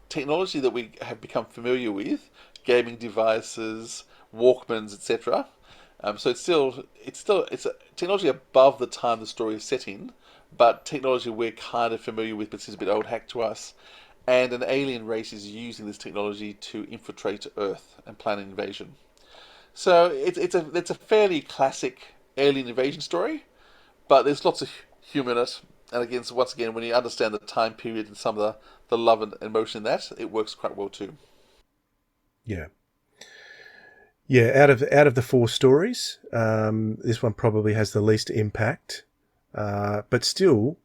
technology that we have become familiar with, gaming devices, Walkmans, etc. So it's a technology above the time the story is set in, but technology we're kind of familiar with, but seems a bit old hack to us. And an alien race is using this technology to infiltrate Earth and plan an invasion. So it's a fairly classic alien invasion story, but there's lots of humour in it. And again, once again, when you understand the time period and some of the love and emotion in that, it works quite well too. Yeah. Yeah, out of the four stories, this one probably has the least impact, but still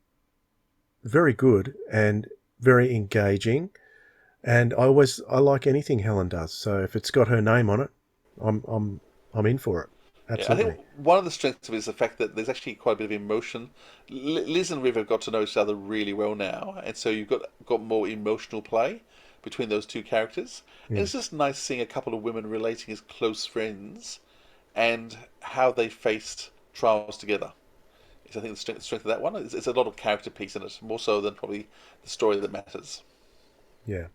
very good and very engaging. And I like anything Helen does. So if it's got her name on it, I'm in for it. Absolutely. Yeah, I think one of the strengths of it is the fact that there's actually quite a bit of emotion. Liz and River have got to know each other really well now, and so you've got more emotional play between those two characters. And it's just nice seeing a couple of women relating as close friends and how they faced trials together. I think the strength of that one is a lot of character piece in it, more so than probably the story that matters. Yeah.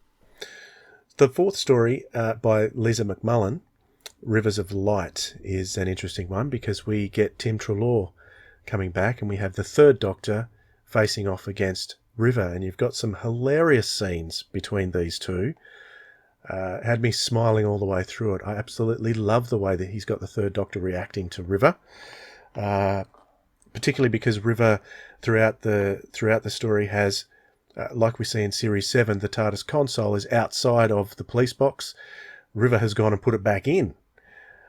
The fourth story by Lisa McMullen, Rivers of Light, is an interesting one because we get Tim Treloar coming back and we have the third Doctor facing off against River, and you've got some hilarious scenes between these two. Had me smiling all the way through it. I absolutely love the way that he's got the third Doctor reacting to River, particularly because River throughout the story has, like we see in Series 7, the TARDIS console is outside of the police box. River has gone and put it back in.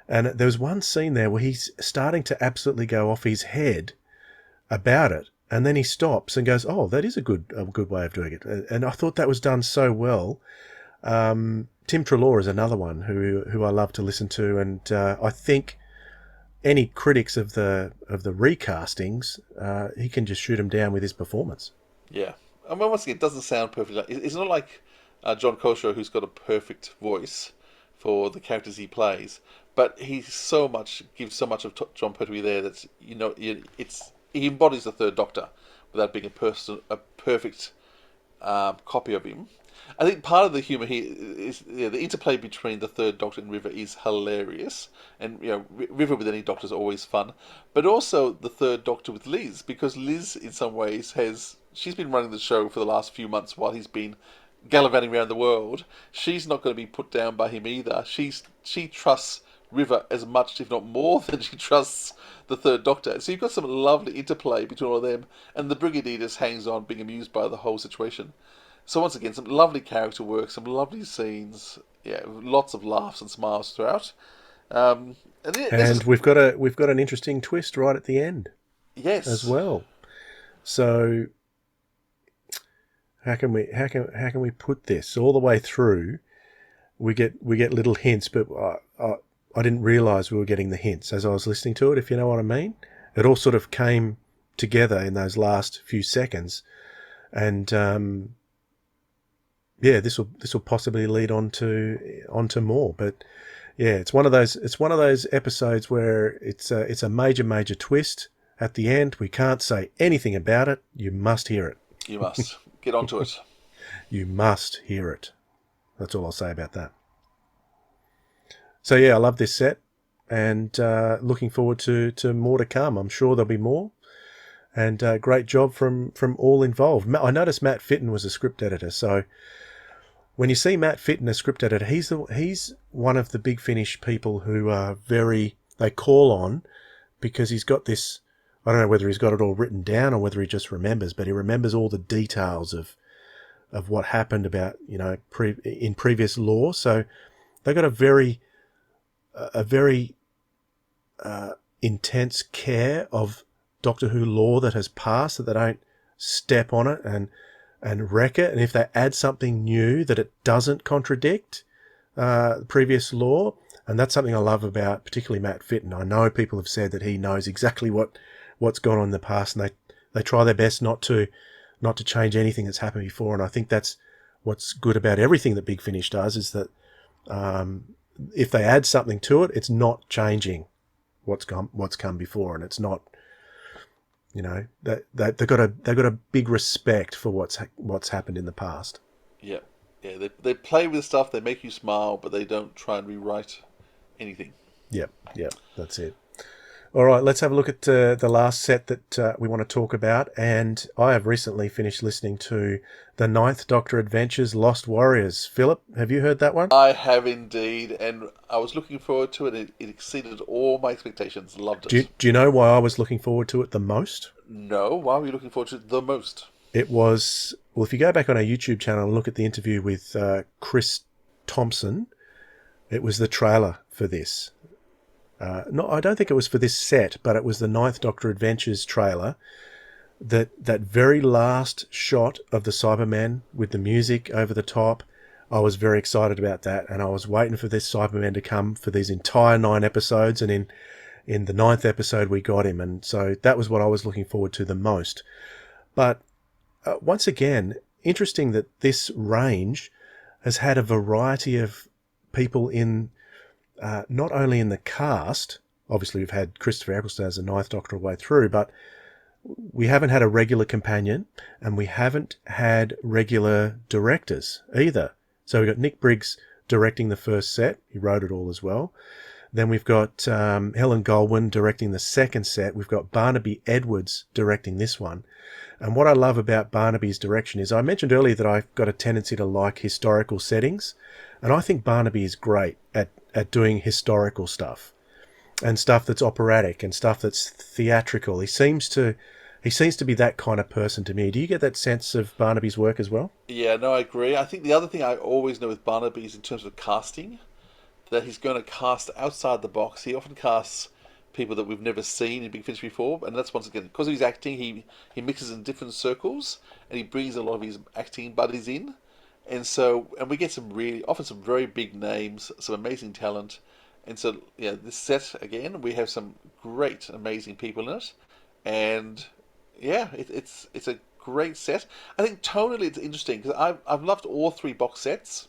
And there was one scene there where he's starting to absolutely go off his head about it. And then he stops and goes, oh, that is a good way of doing it. And I thought that was done so well. Tim Treloar is another one who I love to listen to. And I think any critics of the recastings, he can just shoot them down with his performance. Yeah. I mean, once again, it doesn't sound perfect. It's not like John Coleshaw, who's got a perfect voice for the characters he plays. But he gives so much of John Pertwee there that he embodies the third Doctor without being a perfect copy of him. I think part of the humour here is the interplay between the Third Doctor and River is hilarious, and River with any Doctor is always fun, but also the Third Doctor with Liz, because Liz in some ways she's been running the show for the last few months while he's been gallivanting around the world. She's not going to be put down by him either. She trusts River as much, if not more, than she trusts the Third Doctor. So you've got some lovely interplay between all of them, and the Brigadier just hangs on, being amused by the whole situation. So once again, some lovely character work, some lovely scenes, lots of laughs and smiles throughout. And we've got an interesting twist right at the end. Yes, as well. So how can we put this all the way through? We get little hints, but I didn't realise we were getting the hints as I was listening to it, if you know what I mean. It all sort of came together in those last few seconds, and this will possibly lead on to more. But yeah, it's one of those episodes where it's a major twist at the end. We can't say anything about it. You must hear it. You must get onto it. You must hear it. That's all I'll say about that. So yeah, I love this set, and looking forward to more to come. I'm sure there'll be more, and great job from all involved. I noticed Matt Fitton was a script editor, so when you see Matt Fitton, a script editor, he's one of the Big Finish people who are they call on, because he's got this. I don't know whether he's got it all written down or whether he just remembers, but he remembers all the details of what happened about in previous lore. So they got a very intense care of Doctor Who lore that has passed, that they don't step on it and wreck it. And if they add something new, that it doesn't contradict previous lore. And that's something I love about particularly Matt Fitton. I know people have said that he knows exactly what's gone on in the past, and they try their best not to change anything that's happened before. And I think that's what's good about everything that Big Finish does, is that if they add something to it, it's not changing what's come before, and it's not, that they've got a big respect for what's happened in the past. Yeah. They play with stuff. They make you smile, but they don't try and rewrite anything. Yeah, that's it. All right, let's have a look at the last set that we want to talk about. And I have recently finished listening to the Ninth Doctor Adventures Lost Warriors. Philip, have you heard that one? I have indeed, and I was looking forward to it. It exceeded all my expectations. Loved it. Do you know why I was looking forward to it the most? No, why were you looking forward to it the most? It was, well, if you go back on our YouTube channel and look at the interview with Chris Thompson, it was the trailer for this. No, I don't think it was for this set, but it was the Ninth Doctor Adventures trailer. That very last shot of the Cyberman with the music over the top, I was very excited about that, and I was waiting for this Cyberman to come for these entire 9 episodes, and in the 9th episode we got him, and so that was what I was looking forward to the most. But once again, interesting that this range has had a variety of people in. Not only in the cast, obviously we've had Christopher Eccleston as the Ninth Doctor all the way through, but we haven't had a regular companion, and we haven't had regular directors either. So we've got Nick Briggs directing the first set. He wrote it all as well. Then we've got Helen Goldwyn directing the second set. We've got Barnaby Edwards directing this one. And what I love about Barnaby's direction is, I mentioned earlier that I've got a tendency to like historical settings, and I think Barnaby is great at doing historical stuff and stuff that's operatic and stuff that's theatrical. He seems to be that kind of person to me. Do you get that sense of Barnaby's work as well? Yeah, no, I agree. I think the other thing I always know with Barnaby is in terms of casting, that he's going to cast outside the box. He often casts people that we've never seen in Big Finish before, and that's once again because of his acting. He mixes in different circles, and he brings a lot of his acting buddies in. And we get often some very big names, some amazing talent. And so, this set, again, we have some great, amazing people in it. And, it's a great set. I think tonally it's interesting, because I've loved all 3 box sets.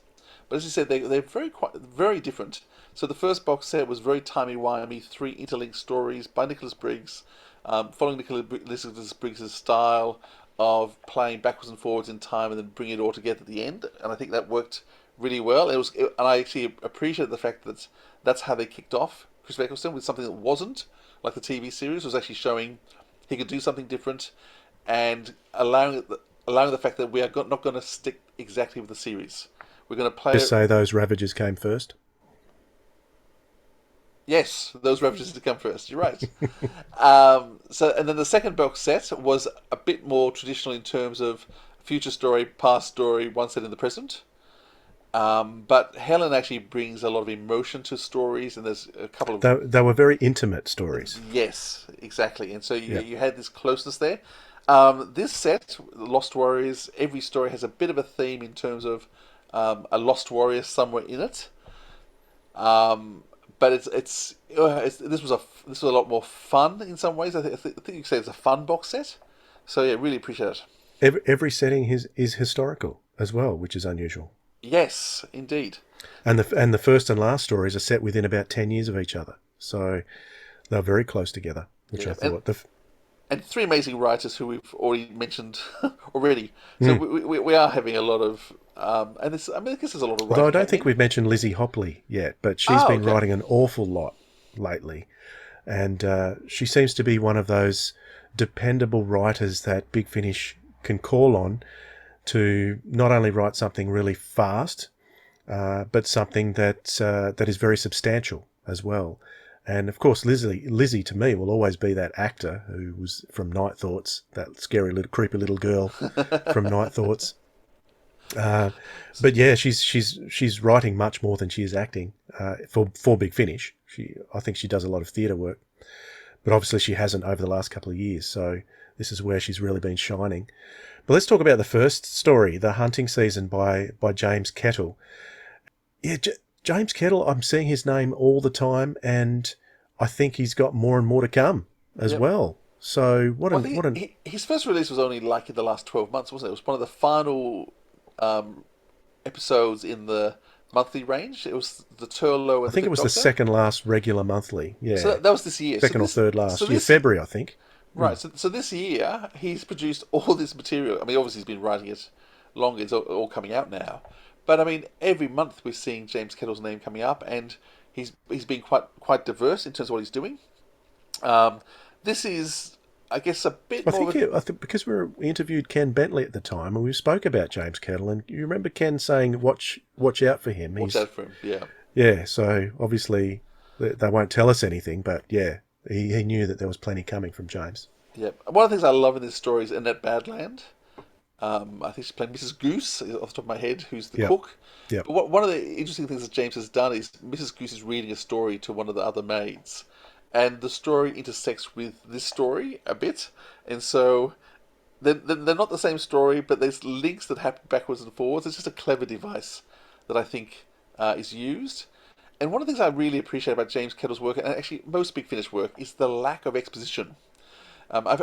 But as you said, they're very different. So the first box set was very timey-wimey, 3 interlinked stories by Nicholas Briggs, following Nicholas Briggs' style of playing backwards and forwards in time and then bringing it all together at the end, and I think that worked really well. And I actually appreciate the fact that that's how they kicked off Chris Eccleston, with something that wasn't like the TV series, was actually showing he could do something different, and allowing the fact that we are not going to stick exactly with the series. We're going to play. Just say those Ravagers came first. Yes, those references to come first. You're right. And then the second box set was a bit more traditional in terms of future story, past story, one set in the present. But Helen actually brings a lot of emotion to stories, and there's a couple of... They were very intimate stories. Yes, exactly. And so you had this closeness there. This set, Lost Warriors, every story has a bit of a theme in terms of a lost warrior somewhere in it. But this was a lot more fun in some ways. I think you could say it's a fun box set. So yeah, really appreciate it. Every setting is historical as well, which is unusual. Yes, indeed. And the first and last stories are set within about 10 years of each other, so they're very close together, which I thought. And three amazing writers who we've already mentioned already. So we are having a lot of, and this, I guess there's a lot of writing. Although I don't think we've mentioned Lizzie Hopley yet, but she's been writing an awful lot lately, and she seems to be one of those dependable writers that Big Finish can call on to not only write something really fast, but something that is very substantial as well. And of course, Lizzie to me will always be that actor who was from Night Thoughts, that scary little creepy little girl from Night Thoughts. But yeah, she's writing much more than she is acting for Big Finish. I think she does a lot of theatre work, but obviously she hasn't over the last couple of years. So this is where she's really been shining. But let's talk about the first story, The Hunting Season by James Kettle. Yeah, James Kettle, I'm seeing his name all the time, and I think he's got more and more to come as well. So his first release was only like in the last 12 months, wasn't it? It was one of the final episodes in the monthly range. It was the Turlo. I think it was the second last regular monthly. Yeah, so that was this year. Second or third last year, February, I think. Right. So this year he's produced all this material. I mean, obviously he's been writing it longer. It's all coming out now. But I mean, every month we're seeing James Kettle's name coming up, and he's been quite diverse in terms of what he's doing. This is, I guess, a bit more. I think because we interviewed Ken Bentley at the time, and we spoke about James Kettle, and you remember Ken saying, "Watch out for him." Watch out for him. Yeah. Yeah. So obviously they won't tell us anything, but yeah, he knew that there was plenty coming from James. Yeah. One of the things I love in this story is Annette Badland. I think she's playing Mrs. Goose, off the top of my head, who's the cook. Yep. But one of the interesting things that James has done is Mrs. Goose is reading a story to one of the other maids, and the story intersects with this story a bit, and so they're not the same story, but there's links that happen backwards and forwards. It's just a clever device that I think is used. And one of the things I really appreciate about James Kettle's work, and actually most Big Finish work, is the lack of exposition. I've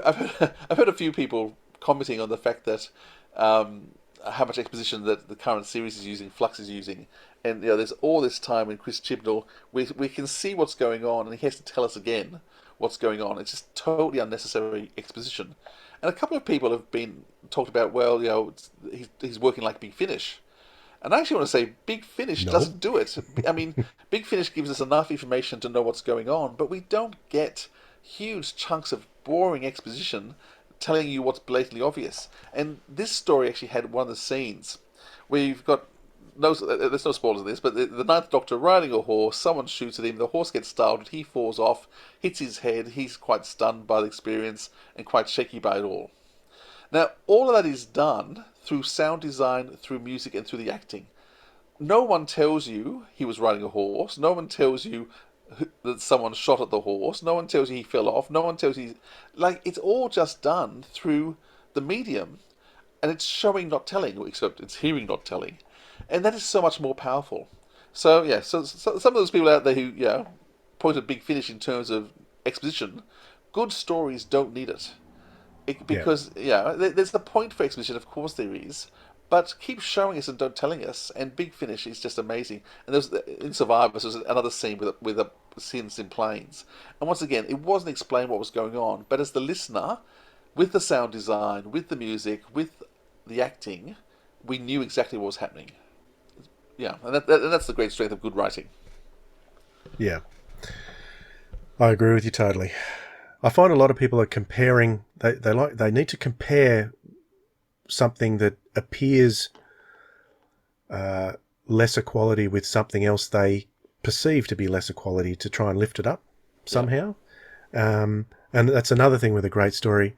heard a few people commenting on the fact that how much exposition that the current series is using, Flux is using, and there's all this time when Chris Chibnall, we can see what's going on, and he has to tell us again what's going on. It's just totally unnecessary exposition. And a couple of people have been talked about, well, he's working like Big Finish, and I actually want to say Big Finish doesn't do it. I mean, Big Finish gives us enough information to know what's going on, but we don't get huge chunks of boring exposition telling you what's blatantly obvious. And this story actually had one of the scenes where you've got there's no spoilers in this, but the Ninth Doctor riding a horse, someone shoots at him, the horse gets startled, he falls off, hits his head, he's quite stunned by the experience and quite shaky by it all. Now, all of that is done through sound design, through music, and through the acting. No one tells you he was riding a horse, no one tells you that someone shot at the horse, no one tells you he fell off, no one tells you... it's all just done through the medium, and it's showing, not telling, except it's hearing, not telling. And that is so much more powerful. So, yeah, so some of those people out there who, point at Big Finish in terms of exposition, good stories don't need it. Because, there's the point for exposition, of course there is, but keep showing us and don't telling us, and Big Finish is just amazing. And there's in Survivors, there's another scene with scenes in planes. And once again, it wasn't explained what was going on, but as the listener, with the sound design, with the music, with the acting, we knew exactly what was happening. Yeah, and that's the great strength of good writing. Yeah. I agree with you totally. I find a lot of people are comparing, they need to compare something that appears lesser quality with something else they perceive to be lesser quality to try and lift it up somehow. And that's another thing with a great story.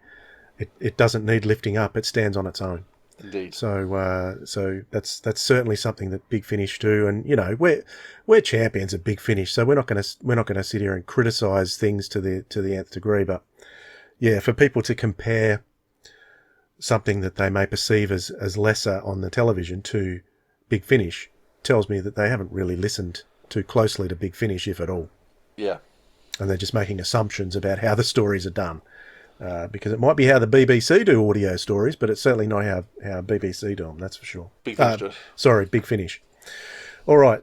It doesn't need lifting up. It stands on its own. Indeed. So that's certainly something that Big Finish do, and we're champions of Big Finish, so we're not going to sit here and criticise things to the nth degree. But yeah, for people to compare something that they may perceive as lesser on the television to Big Finish tells me that they haven't really listened too closely to Big Finish, if at all. Yeah. And they're just making assumptions about how the stories are done. Because it might be how the BBC do audio stories, but it's certainly not how BBC do them, that's for sure. Big Finish. Sorry, Big Finish. All right.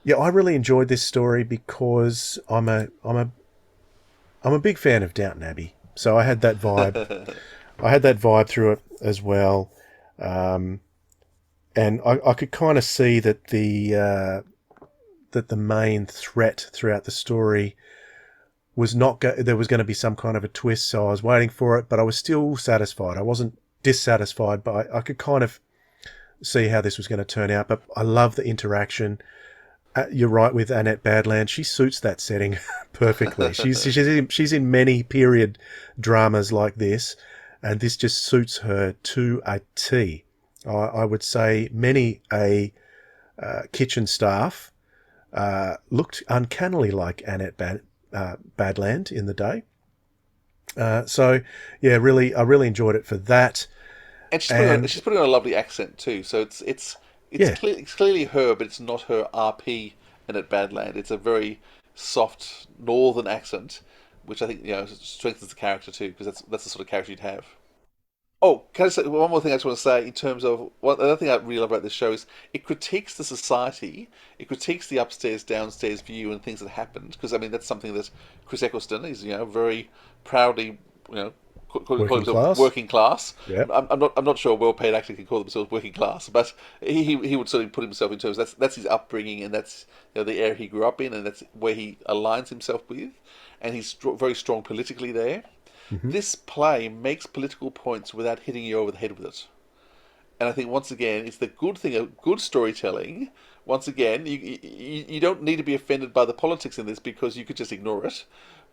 Yeah, I really enjoyed this story because I'm a big fan of Downton Abbey. So I had that vibe. I had that vibe through it as well. And I could kind of see that the main threat throughout the story was there was going to be some kind of a twist, so I was waiting for it, but I was still satisfied. I wasn't dissatisfied, but I could kind of see how this was going to turn out. But I love the interaction. You're right with Annette Badland. She suits that setting perfectly. She's in many period dramas like this, and this just suits her to a T. I would say many a kitchen staff looked uncannily like Annette Badland in the day. So yeah, I really enjoyed it for that. And she's putting on a lovely accent too. So it's clearly her, but it's not her RP Annette Badland. It's a very soft northern accent, which I think strengthens the character too, because that's the sort of character you'd have. Oh, can I say one more thing I just want to say in terms of another thing I really love about this show is it critiques the society, it critiques the upstairs, downstairs view and things that happened, because I mean that's something that Chris Eccleston is very proudly working class. Yeah. I'm not sure a well-paid actor can call themselves working class, but he would certainly put himself in terms that's his upbringing and that's the area he grew up in and that's where he aligns himself with, and he's very strong politically there. Mm-hmm. This play makes political points without hitting you over the head with it. And I think, once again, it's the good thing of good storytelling. Once again, you don't need to be offended by the politics in this because you could just ignore it.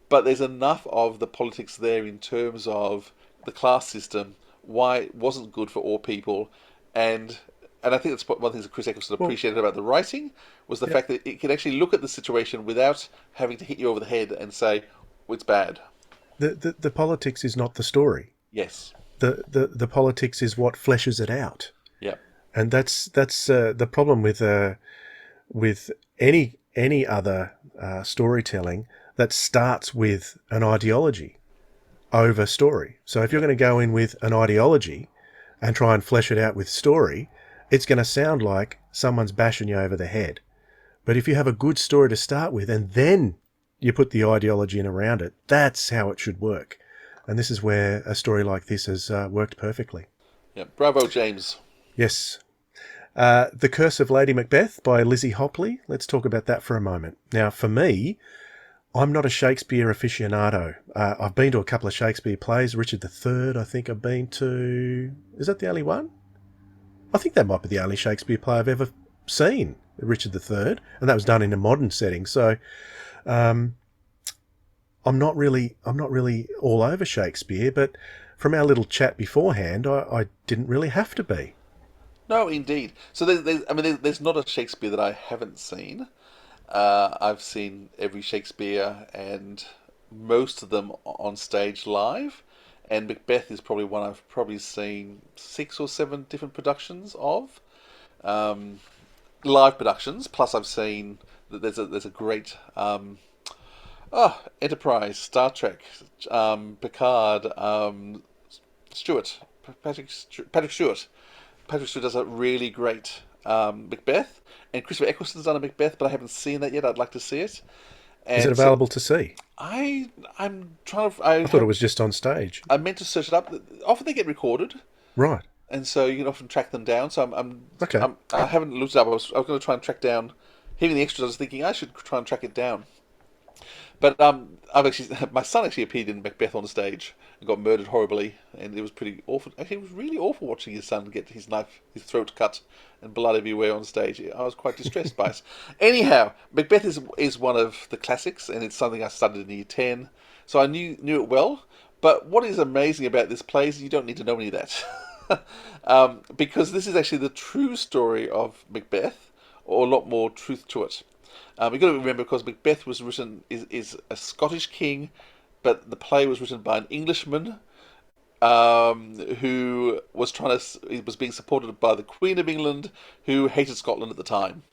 But there's enough of the politics there in terms of the class system, why it wasn't good for all people. And I think that's one of the things that Chris Eccleston appreciated about the writing, was the fact that it can actually look at the situation without having to hit you over the head and say, it's bad. The politics is not the story. Yes. The politics is what fleshes it out. Yeah. And that's the problem with any other storytelling that starts with an ideology over story. So if you're going to go in with an ideology and try and flesh it out with story, it's going to sound like someone's bashing you over the head. But if you have a good story to start with and then you put the ideology in around it, that's how it should work. And this is where a story like this has worked perfectly. Yeah, bravo, James. Yes. The Curse of Lady Macbeth by Lizzie Hopley. Let's talk about that for a moment. Now, for me, I'm not a Shakespeare aficionado. I've been to a couple of Shakespeare plays. Richard III, I think I've been to. Is that the only one? I think that might be the only Shakespeare play I've ever seen, Richard III, and that was done in a modern setting. So I'm not really all over Shakespeare, but from our little chat beforehand, I didn't really have to be. No, indeed. So there's not a Shakespeare that I haven't seen. I've seen every Shakespeare and most of them on stage live, and Macbeth is probably one I've probably seen 6 or 7 different productions of, live productions. Plus, I've seen that there's a great Enterprise, Star Trek, Picard, Patrick Stewart. Patrick Stewart does a really great Macbeth, and Christopher Eccleston's done a Macbeth, but I haven't seen that yet. I'd like to see it. And is it available to see? I'm trying to. I thought it was just on stage. I meant to search it up. Often they get recorded, Right. and so you can often track them down. So Okay. I haven't looked it up. I was going to try and track down. Hearing the extras, I was thinking I should try and track it down. But my son actually appeared in Macbeth on stage and got murdered horribly, and it was pretty awful. Actually, it was really awful watching his son get his throat cut, and blood everywhere on stage. I was quite distressed by it. Anyhow, Macbeth is one of the classics, and it's something I studied in Year 10, so I knew it well. But what is amazing about this play is you don't need to know any of that, because this is actually the true story of Macbeth, or a lot more truth to it. You've got to remember, because Macbeth was written is a Scottish king, but the play was written by an Englishman who was being supported by the Queen of England, who hated Scotland at the time.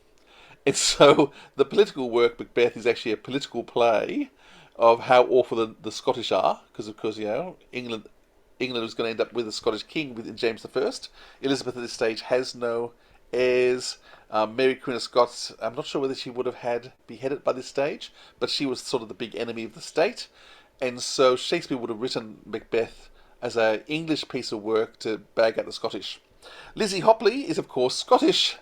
And so the political work, Macbeth, is actually a political play of how awful the Scottish are, because of course, England was going to end up with a Scottish king with James I. Elizabeth at this stage has no heirs. Mary, Queen of Scots, I'm not sure whether she would have had beheaded by this stage, but she was sort of the big enemy of the state. And so Shakespeare would have written Macbeth as an English piece of work to bag out the Scottish. Lizzie Hopley is, of course, Scottish,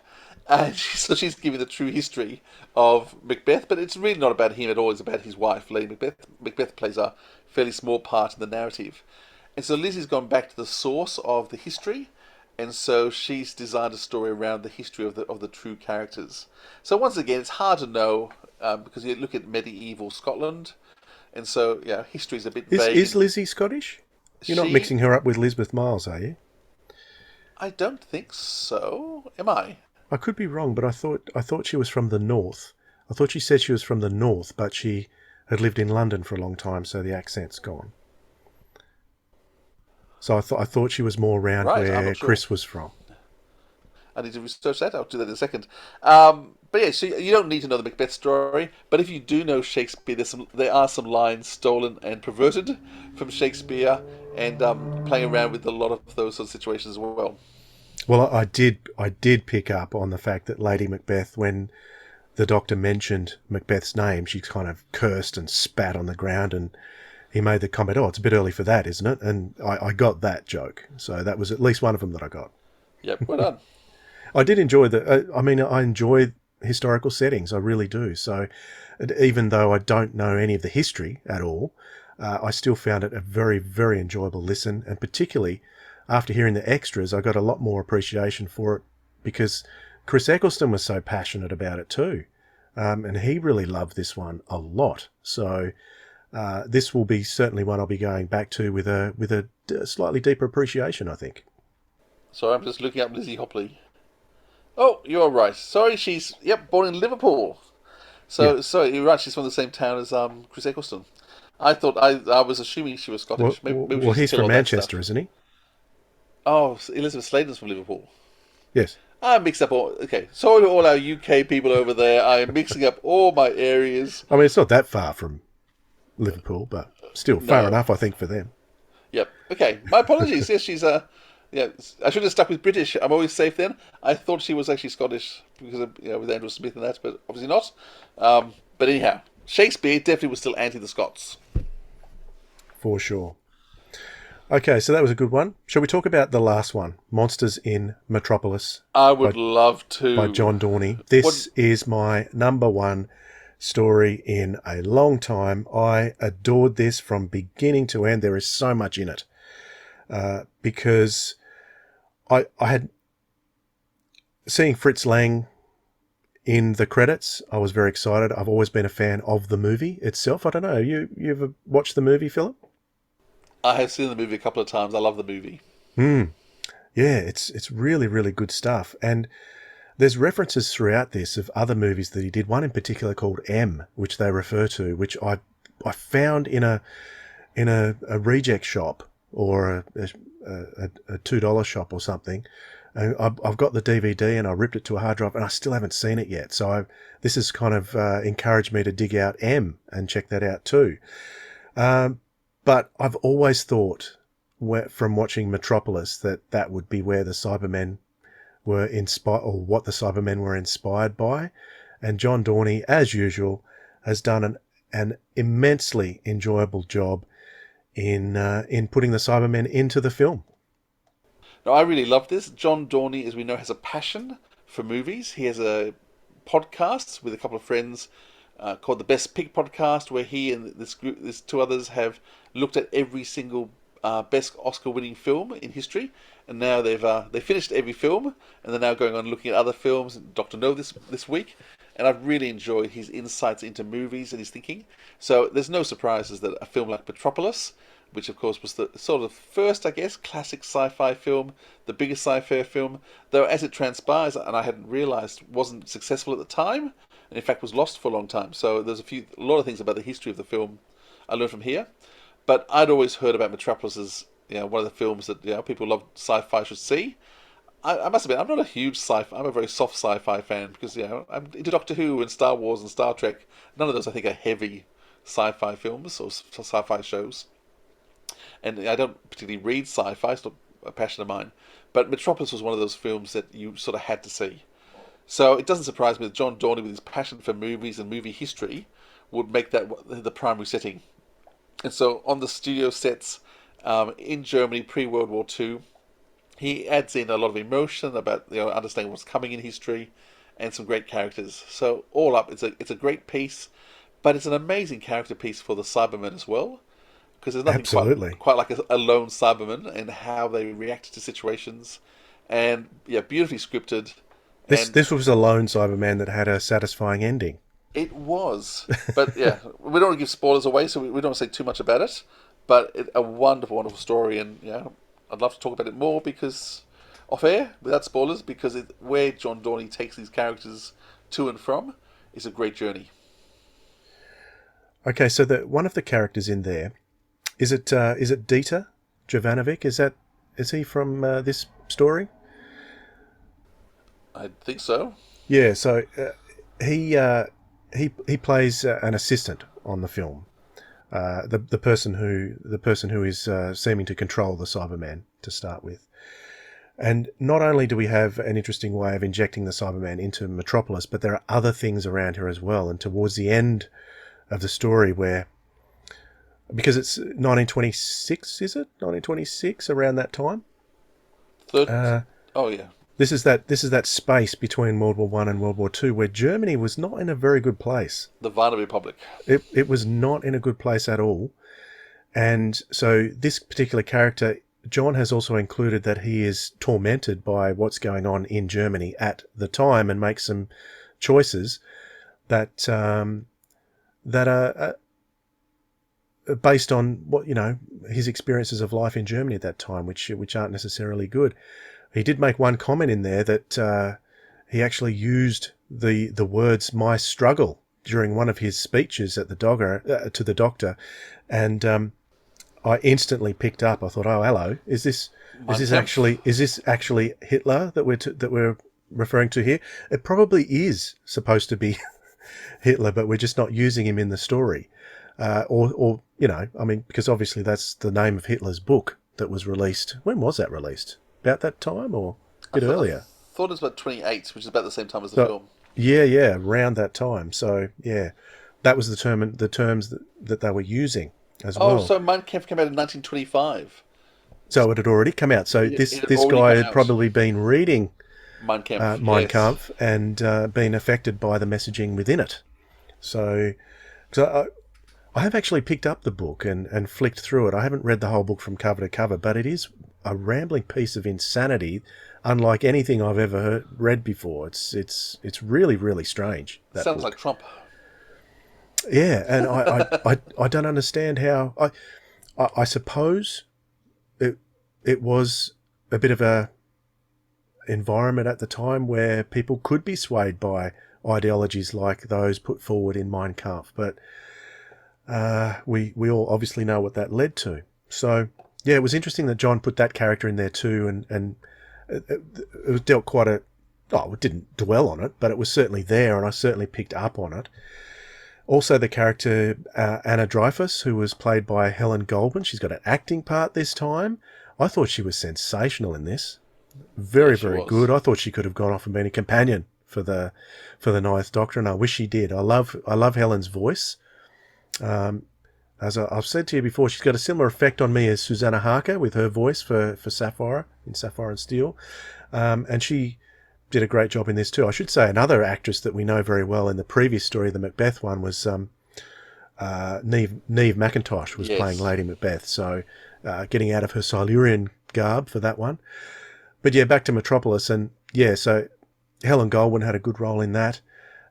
and so she's giving the true history of Macbeth, but it's really not about him at all. It's about his wife, Lady Macbeth. Macbeth plays a fairly small part in the narrative. And so Lizzie's gone back to the source of the history, and so she's designed a story around the history of the true characters. So once again, it's hard to know because you look at medieval Scotland, and so history is a bit vague. Is Lizzie Scottish? You're not mixing her up with Lisbeth Miles, are you? I don't think so. Am I? I could be wrong, but I thought she was from the north. I thought she said she was from the north, but she had lived in London for a long time, so the accent's gone. So I thought she was more around where Chris was from. I need to research that. I'll do that in a second. But yeah, so you don't need to know the Macbeth story. But if you do know Shakespeare, there are some lines stolen and perverted from Shakespeare, and playing around with a lot of those sort of situations as well. Well, I did pick up on the fact that Lady Macbeth, when the Doctor mentioned Macbeth's name, she kind of cursed and spat on the ground, and he made the comment, "Oh, it's a bit early for that, isn't it?" And I got that joke. So that was at least one of them that I got. Yep, well done. I did enjoy I enjoy historical settings. I really do. So even though I don't know any of the history at all, I still found it a very, very enjoyable listen. And particularly after hearing the extras, I got a lot more appreciation for it because Chris Eccleston was so passionate about it too. And he really loved this one a lot. So this will be certainly one I'll be going back to with a slightly deeper appreciation, I think. So I'm just looking up Lizzie Hopley. Oh, you're right. Sorry, she's born in Liverpool. So sorry, you're right. She's from the same town as Chris Eccleston. I thought I was assuming she was Scottish. Well, he's from Manchester, isn't he? Oh, Elizabeth Sladen's from Liverpool. Yes. I mixed up all. Okay, sorry to all our UK people over there. I am mixing up all my areas. I mean, it's not that far from Liverpool, but still far enough, I think, for them. Yep. Okay. My apologies. Yes, she's I should have stuck with British. I'm always safe then. I thought she was actually Scottish because of, with Andrew Smith and that, but obviously not. But anyhow, Shakespeare definitely was still anti the Scots. For sure. Okay, so that was a good one. Shall we talk about the last one, Monsters in Metropolis? I would love to. By John Dorney. This is my number one story in a long time. I adored this from beginning to end. There is so much in it. Because I had seeing Fritz Lang in the credits, I was very excited. I've always been a fan of the movie itself. I don't know, you ever watched the movie, Philip? I have seen the movie a couple of times. I love the movie. Yeah, it's really, really good stuff. And there's references throughout this of other movies that he did. One in particular called M, which they refer to, which I found in a reject shop or a $2 shop or something. And I've got the DVD and I ripped it to a hard drive and I still haven't seen it yet. So this has kind of encouraged me to dig out M and check that out too. But I've always thought from watching Metropolis that would be where the Cybermen were inspired, or what the Cybermen were inspired by. And John Dorney, as usual, has done an an immensely enjoyable job in putting the Cybermen into the film. Now, I really love this. John Dorney, as we know, has a passion for movies. He has a podcast with a couple of friends called the Best Pig Podcast, where he and there's two others, have looked at every single best Oscar-winning film in history, and now they finished every film, and they're now going on looking at other films. Dr. No this week, and I've really enjoyed his insights into movies and his thinking. So there's no surprises that a film like Metropolis, which of course was the sort of first, I guess, classic sci-fi film, the biggest sci-fi film, though as it transpires, and I hadn't realised, wasn't successful at the time, and in fact was lost for a long time. So there's a lot of things about the history of the film I learned from here. But I'd always heard about Metropolis as one of the films that people love sci-fi should see. I must admit, I'm not a huge sci-fi. I'm a very soft sci-fi fan because I'm into Doctor Who and Star Wars and Star Trek. None of those I think are heavy sci-fi films or sci-fi shows. And I don't particularly read sci-fi, it's not a passion of mine. But Metropolis was one of those films that you sort of had to see. So it doesn't surprise me that John Dorney, with his passion for movies and movie history, would make that the primary setting. And so on the studio sets in Germany pre-World War II, he adds in a lot of emotion about understanding what's coming in history and some great characters. So all up, it's a great piece, but it's an amazing character piece for the Cybermen as well. Because there's nothing quite like a lone Cyberman and how they react to situations, and beautifully scripted. This was a lone Cyberman that had a satisfying ending. It was, but we don't want to give spoilers away, so we don't want to say too much about it. But a wonderful, wonderful story, and I'd love to talk about it more because off air without spoilers, because where John Dorney takes these characters to and from is a great journey. Okay, so one of the characters in there. Is it Dieter Jovanovic? Is he from this story? I think so. Yeah. So he plays an assistant on the film, the person who is seeming to control the Cyberman to start with. And not only do we have an interesting way of injecting the Cyberman into Metropolis, but there are other things around here as well. And towards the end of the story, because it's 1926, is it? 1926, around that time? Oh, yeah. This is that space between World War One and World War Two, where Germany was not in a very good place. The Weimar Republic. It was not in a good place at all. And so this particular character, John has also included that he is tormented by what's going on in Germany at the time and makes some choices that are based on what his experiences of life in Germany at that time, which aren't necessarily good. He did make one comment in there that he actually used the words "my struggle" during one of his speeches at to the doctor, and I instantly picked up. I thought, "Oh, hello! Is this actually Hitler that we're referring to here?" It probably is supposed to be Hitler, but we're just not using him in the story. Because obviously that's the name of Hitler's book that was released. When was that released? About that time or a bit earlier? I thought it was about 28, which is about the same time as the film. Yeah, around that time. So, that was the terms that they were using as well. Oh, so Mein Kampf came out in 1925. So it had already come out. So this guy had probably been reading Mein Kampf, Kampf and been affected by the messaging within it. So I have actually picked up the book and flicked through it. I haven't read the whole book from cover to cover, but it is a rambling piece of insanity, unlike anything I've ever read before. It's really, really strange. Sounds like Trump. Yeah, and I don't understand how. I suppose it was a bit of a environment at the time where people could be swayed by ideologies like those put forward in Mein Kampf, but we all obviously know what that led to. So yeah, it was interesting that John put that character in there too, and it was dealt quite a. Oh, it didn't dwell on it, but it was certainly there, and I certainly picked up on it. Also, the character Anna Dreyfus, who was played by Helen Goldman, she's got an acting part this time. I thought she was sensational in this. Very good. I thought she could have gone off and been a companion for the Ninth Doctor, and I wish she did. I love Helen's voice, As I've said to you before, she's got a similar effect on me as Susanna Harker with her voice for Sapphire in Sapphire and Steel. And she did a great job in this too. I should say another actress that we know very well in the previous story, the Macbeth one, was Neve McIntosh was playing Lady Macbeth. So getting out of her Silurian garb for that one. But yeah, back to Metropolis. And yeah, so Helen Goldwyn had a good role in that.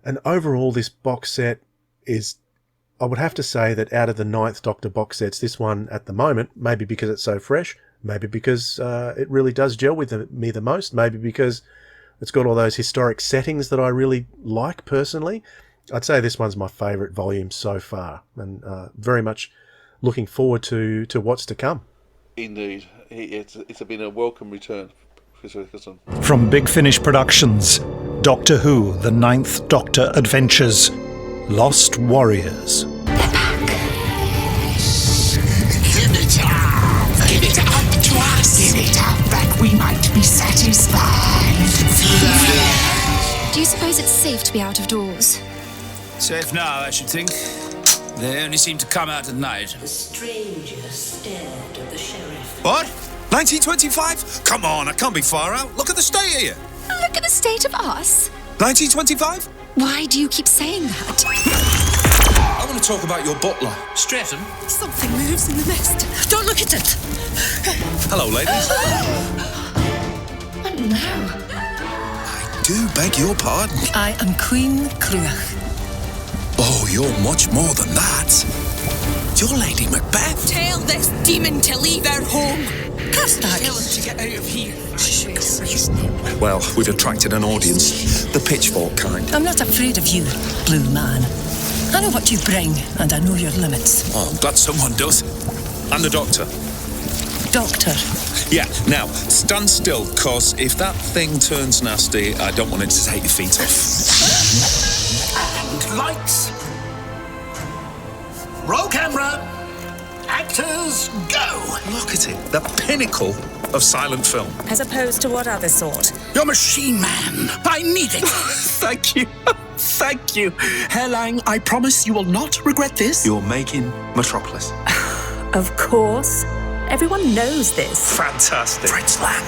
And overall, this box set is, I would have to say that out of the 9th Doctor box sets, this one at the moment, maybe because it's so fresh, maybe because it really does gel with me the most, maybe because it's got all those historic settings that I really like personally. I'd say this one's my favourite volume so far, and very much looking forward to what's to come. Indeed. It's been a welcome return, Chris Wilkerson. From Big Finish Productions, Doctor Who, The 9th Doctor Adventures, Lost Warriors. Give it up! Give it up to us! Give it up that we might be satisfied! Do you suppose it's safe to be out of doors? Safe now, I should think. They only seem to come out at night. The stranger stared at the sheriff. What? 1925? Come on, I can't be far out. Look at the state of you. Look at the state of us. 1925? Why do you keep saying that? I want to talk about your butler, Stretton. Something moves in the mist. Don't look at it. Hello, ladies. What now? I do beg your pardon. I am Queen Cruach. Oh, you're much more than that. You're Lady Macbeth. Tell this demon to leave our home. Castag. Tell him to get out of here. Well, we've attracted an audience. The pitchfork kind. I'm not afraid of you, Blue Man. I know what you bring, and I know your limits. Oh, I'm glad someone does. And the Doctor. Doctor. Yeah, now, stand still, cause if that thing turns nasty, I don't want it to take your feet off. And lights. Roll camera. Actors, go! Look at it, the pinnacle of silent film. As opposed to what other sort? Your machine man. I need it. Thank you. Thank you. Herr Lang, I promise you will not regret this. You're making Metropolis. Of course. Everyone knows this. Fantastic. Fritz Lang.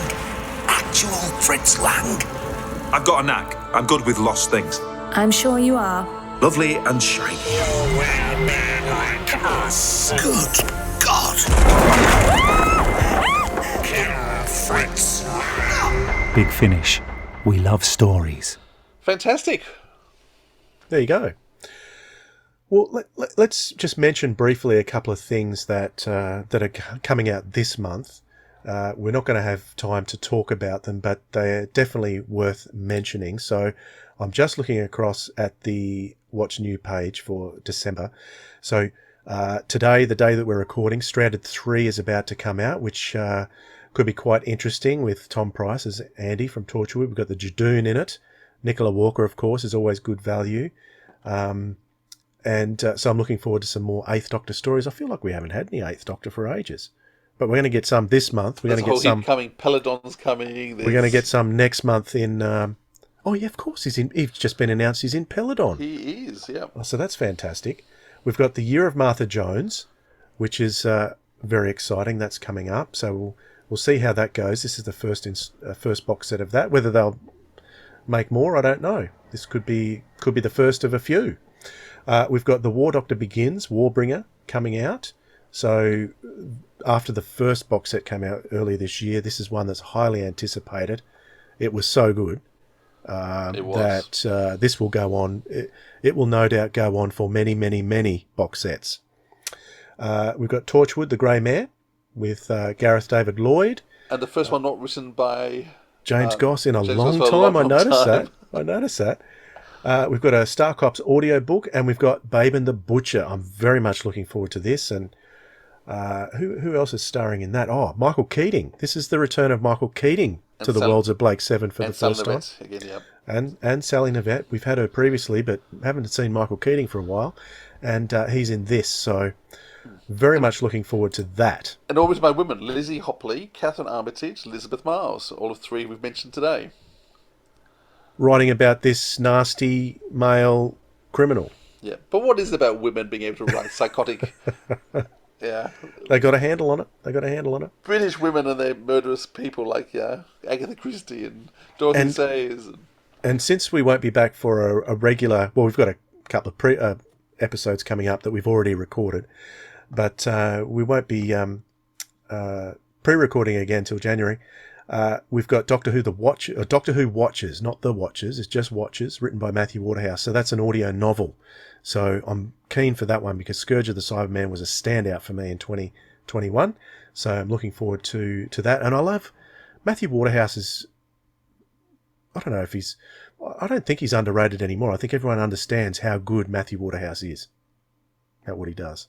Actual Fritz Lang. I've got a knack. I'm good with lost things. I'm sure you are. Lovely and shiny. Good God. Killer Fritz. Big Finish. We love stories. Fantastic. There you go. Well, let's just mention briefly a couple of things that are coming out this month. We're not going to have time to talk about them, but they're definitely worth mentioning. So I'm just looking across at the What's New page for December. So today, the day that we're recording, Stranded 3 is about to come out, which could be quite interesting with Tom Price as Andy from Torchwood. We've got the Jadoon in it. Nicola Walker, of course, is always good value. So I'm looking forward to some more 8th Doctor stories. I feel like we haven't had any 8th Doctor for ages. But we're going to get some this month. We're going to get some coming. Peladon's coming. We're going to get some next month in... oh, yeah, of course. He's just been announced he's in Peladon. He is, yeah. So that's fantastic. We've got The Year of Martha Jones, which is very exciting. That's coming up. So we'll see how that goes. This is the first box set of that. Whether they'll make more, I don't know. This could be the first of a few. We've got The War Doctor Begins, Warbringer, coming out. So after the first box set came out earlier this year, this is one that's highly anticipated. It was so good that this will go on. It will no doubt go on for many, many, many box sets. We've got Torchwood, The Grey Mare, with Gareth David Lloyd. And the first one not written by... James Goss in a long time. I noticed that. We've got a Star Cops audio book, and we've got Babe and the Butcher. I'm very much looking forward to this. And who else is starring in that? Oh, Michael Keating. This is the return of Michael Keating to the worlds of Blake Seven for the first time. Again, yep. And Sally Navette. We've had her previously, but haven't seen Michael Keating for a while. And he's in this, so very much looking forward to that. And always my women, Lizzie Hopley, Catherine Armitage, Elizabeth Miles, all of 3 we've mentioned today. Writing about this nasty male criminal. Yeah, but what is it about women being able to write psychotic? Yeah, they got a handle on it. British women and their murderous people like Agatha Christie and Dorothy Sayers. And since we won't be back for a regular, well, we've got a couple of episodes coming up that we've already recorded, but we won't be pre-recording again till January. We've got Doctor Who Watches, not The Watchers, it's just Watches, written by Matthew Waterhouse. So that's an audio novel. So I'm keen for that one because Scourge of the Cyberman was a standout for me in 2021. So I'm looking forward to that. And I love Matthew Waterhouse. I don't think he's underrated anymore. I think everyone understands how good Matthew Waterhouse is at what he does.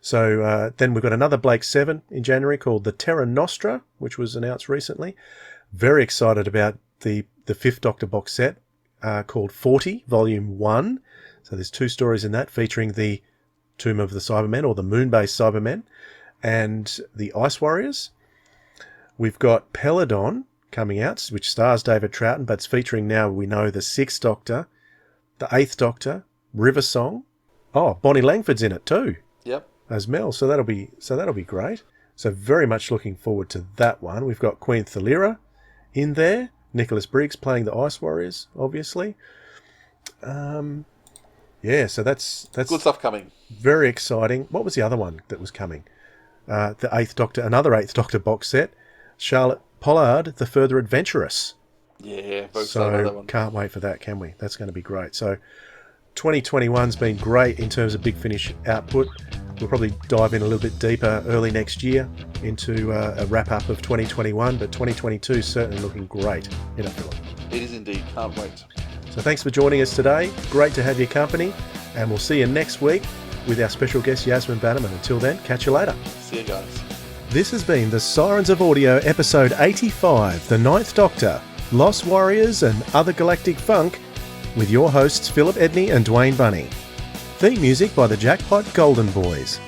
So then we've got another Blake 7 in January called The Terra Nostra, which was announced recently. Very excited about the Fifth Doctor box set called 40, Volume 1. So there's 2 stories in that featuring the Tomb of the Cybermen, or the Moon-based Cybermen, and the Ice Warriors. We've got Peladon coming out, which stars David Troughton, but it's featuring now, we know, the 6th Doctor, the 8th Doctor, River Song. Oh, Bonnie Langford's in it too. Yep. As Mel, so that'll be great. So very much looking forward to that one. We've got Queen Thalira in there. Nicholas Briggs playing the Ice Warriors, obviously. Yeah, so that's good stuff coming. Very exciting. What was the other one that was coming? The 8th Doctor, another 8th Doctor box set. Charlotte Pollard, The Further Adventuress. Yeah, both that one. Can't wait for that, can we? That's going to be great. So 2021's been great in terms of Big Finish output. We'll probably dive in a little bit deeper early next year into a wrap-up of 2021, but 2022 is certainly looking great in a film. It is indeed. Can't wait. So thanks for joining us today. Great to have your company, and we'll see you next week with our special guest Yasmin Bannerman. Until then, catch you later. See you guys. This has been the Sirens of Audio, episode 85, The 9th Doctor, Lost Warriors and Other Galactic Funk, with your hosts Philip Edney and Dwayne Bunny. Theme music by the Jackpot Golden Boys.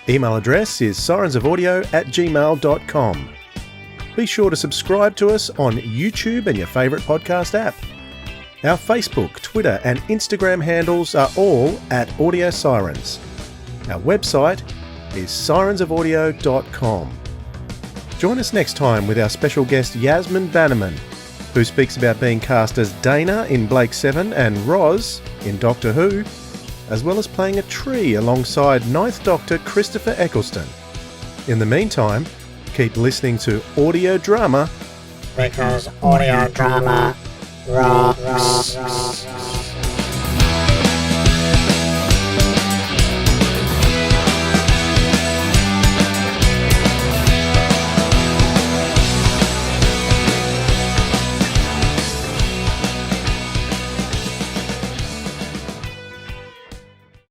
Email address is sirensofaudio@gmail.com. Be sure to subscribe to us on YouTube and your favourite podcast app. Our Facebook, Twitter and Instagram handles are all @Audio Sirens. Our website is sirensofaudio.com. Join us next time with our special guest Yasmin Bannerman, who speaks about being cast as Dana in Blake 7 and Roz in Doctor Who, as well as playing a tree alongside 9th Doctor Christopher Eccleston. In the meantime, keep listening to audio drama, because audio drama rocks.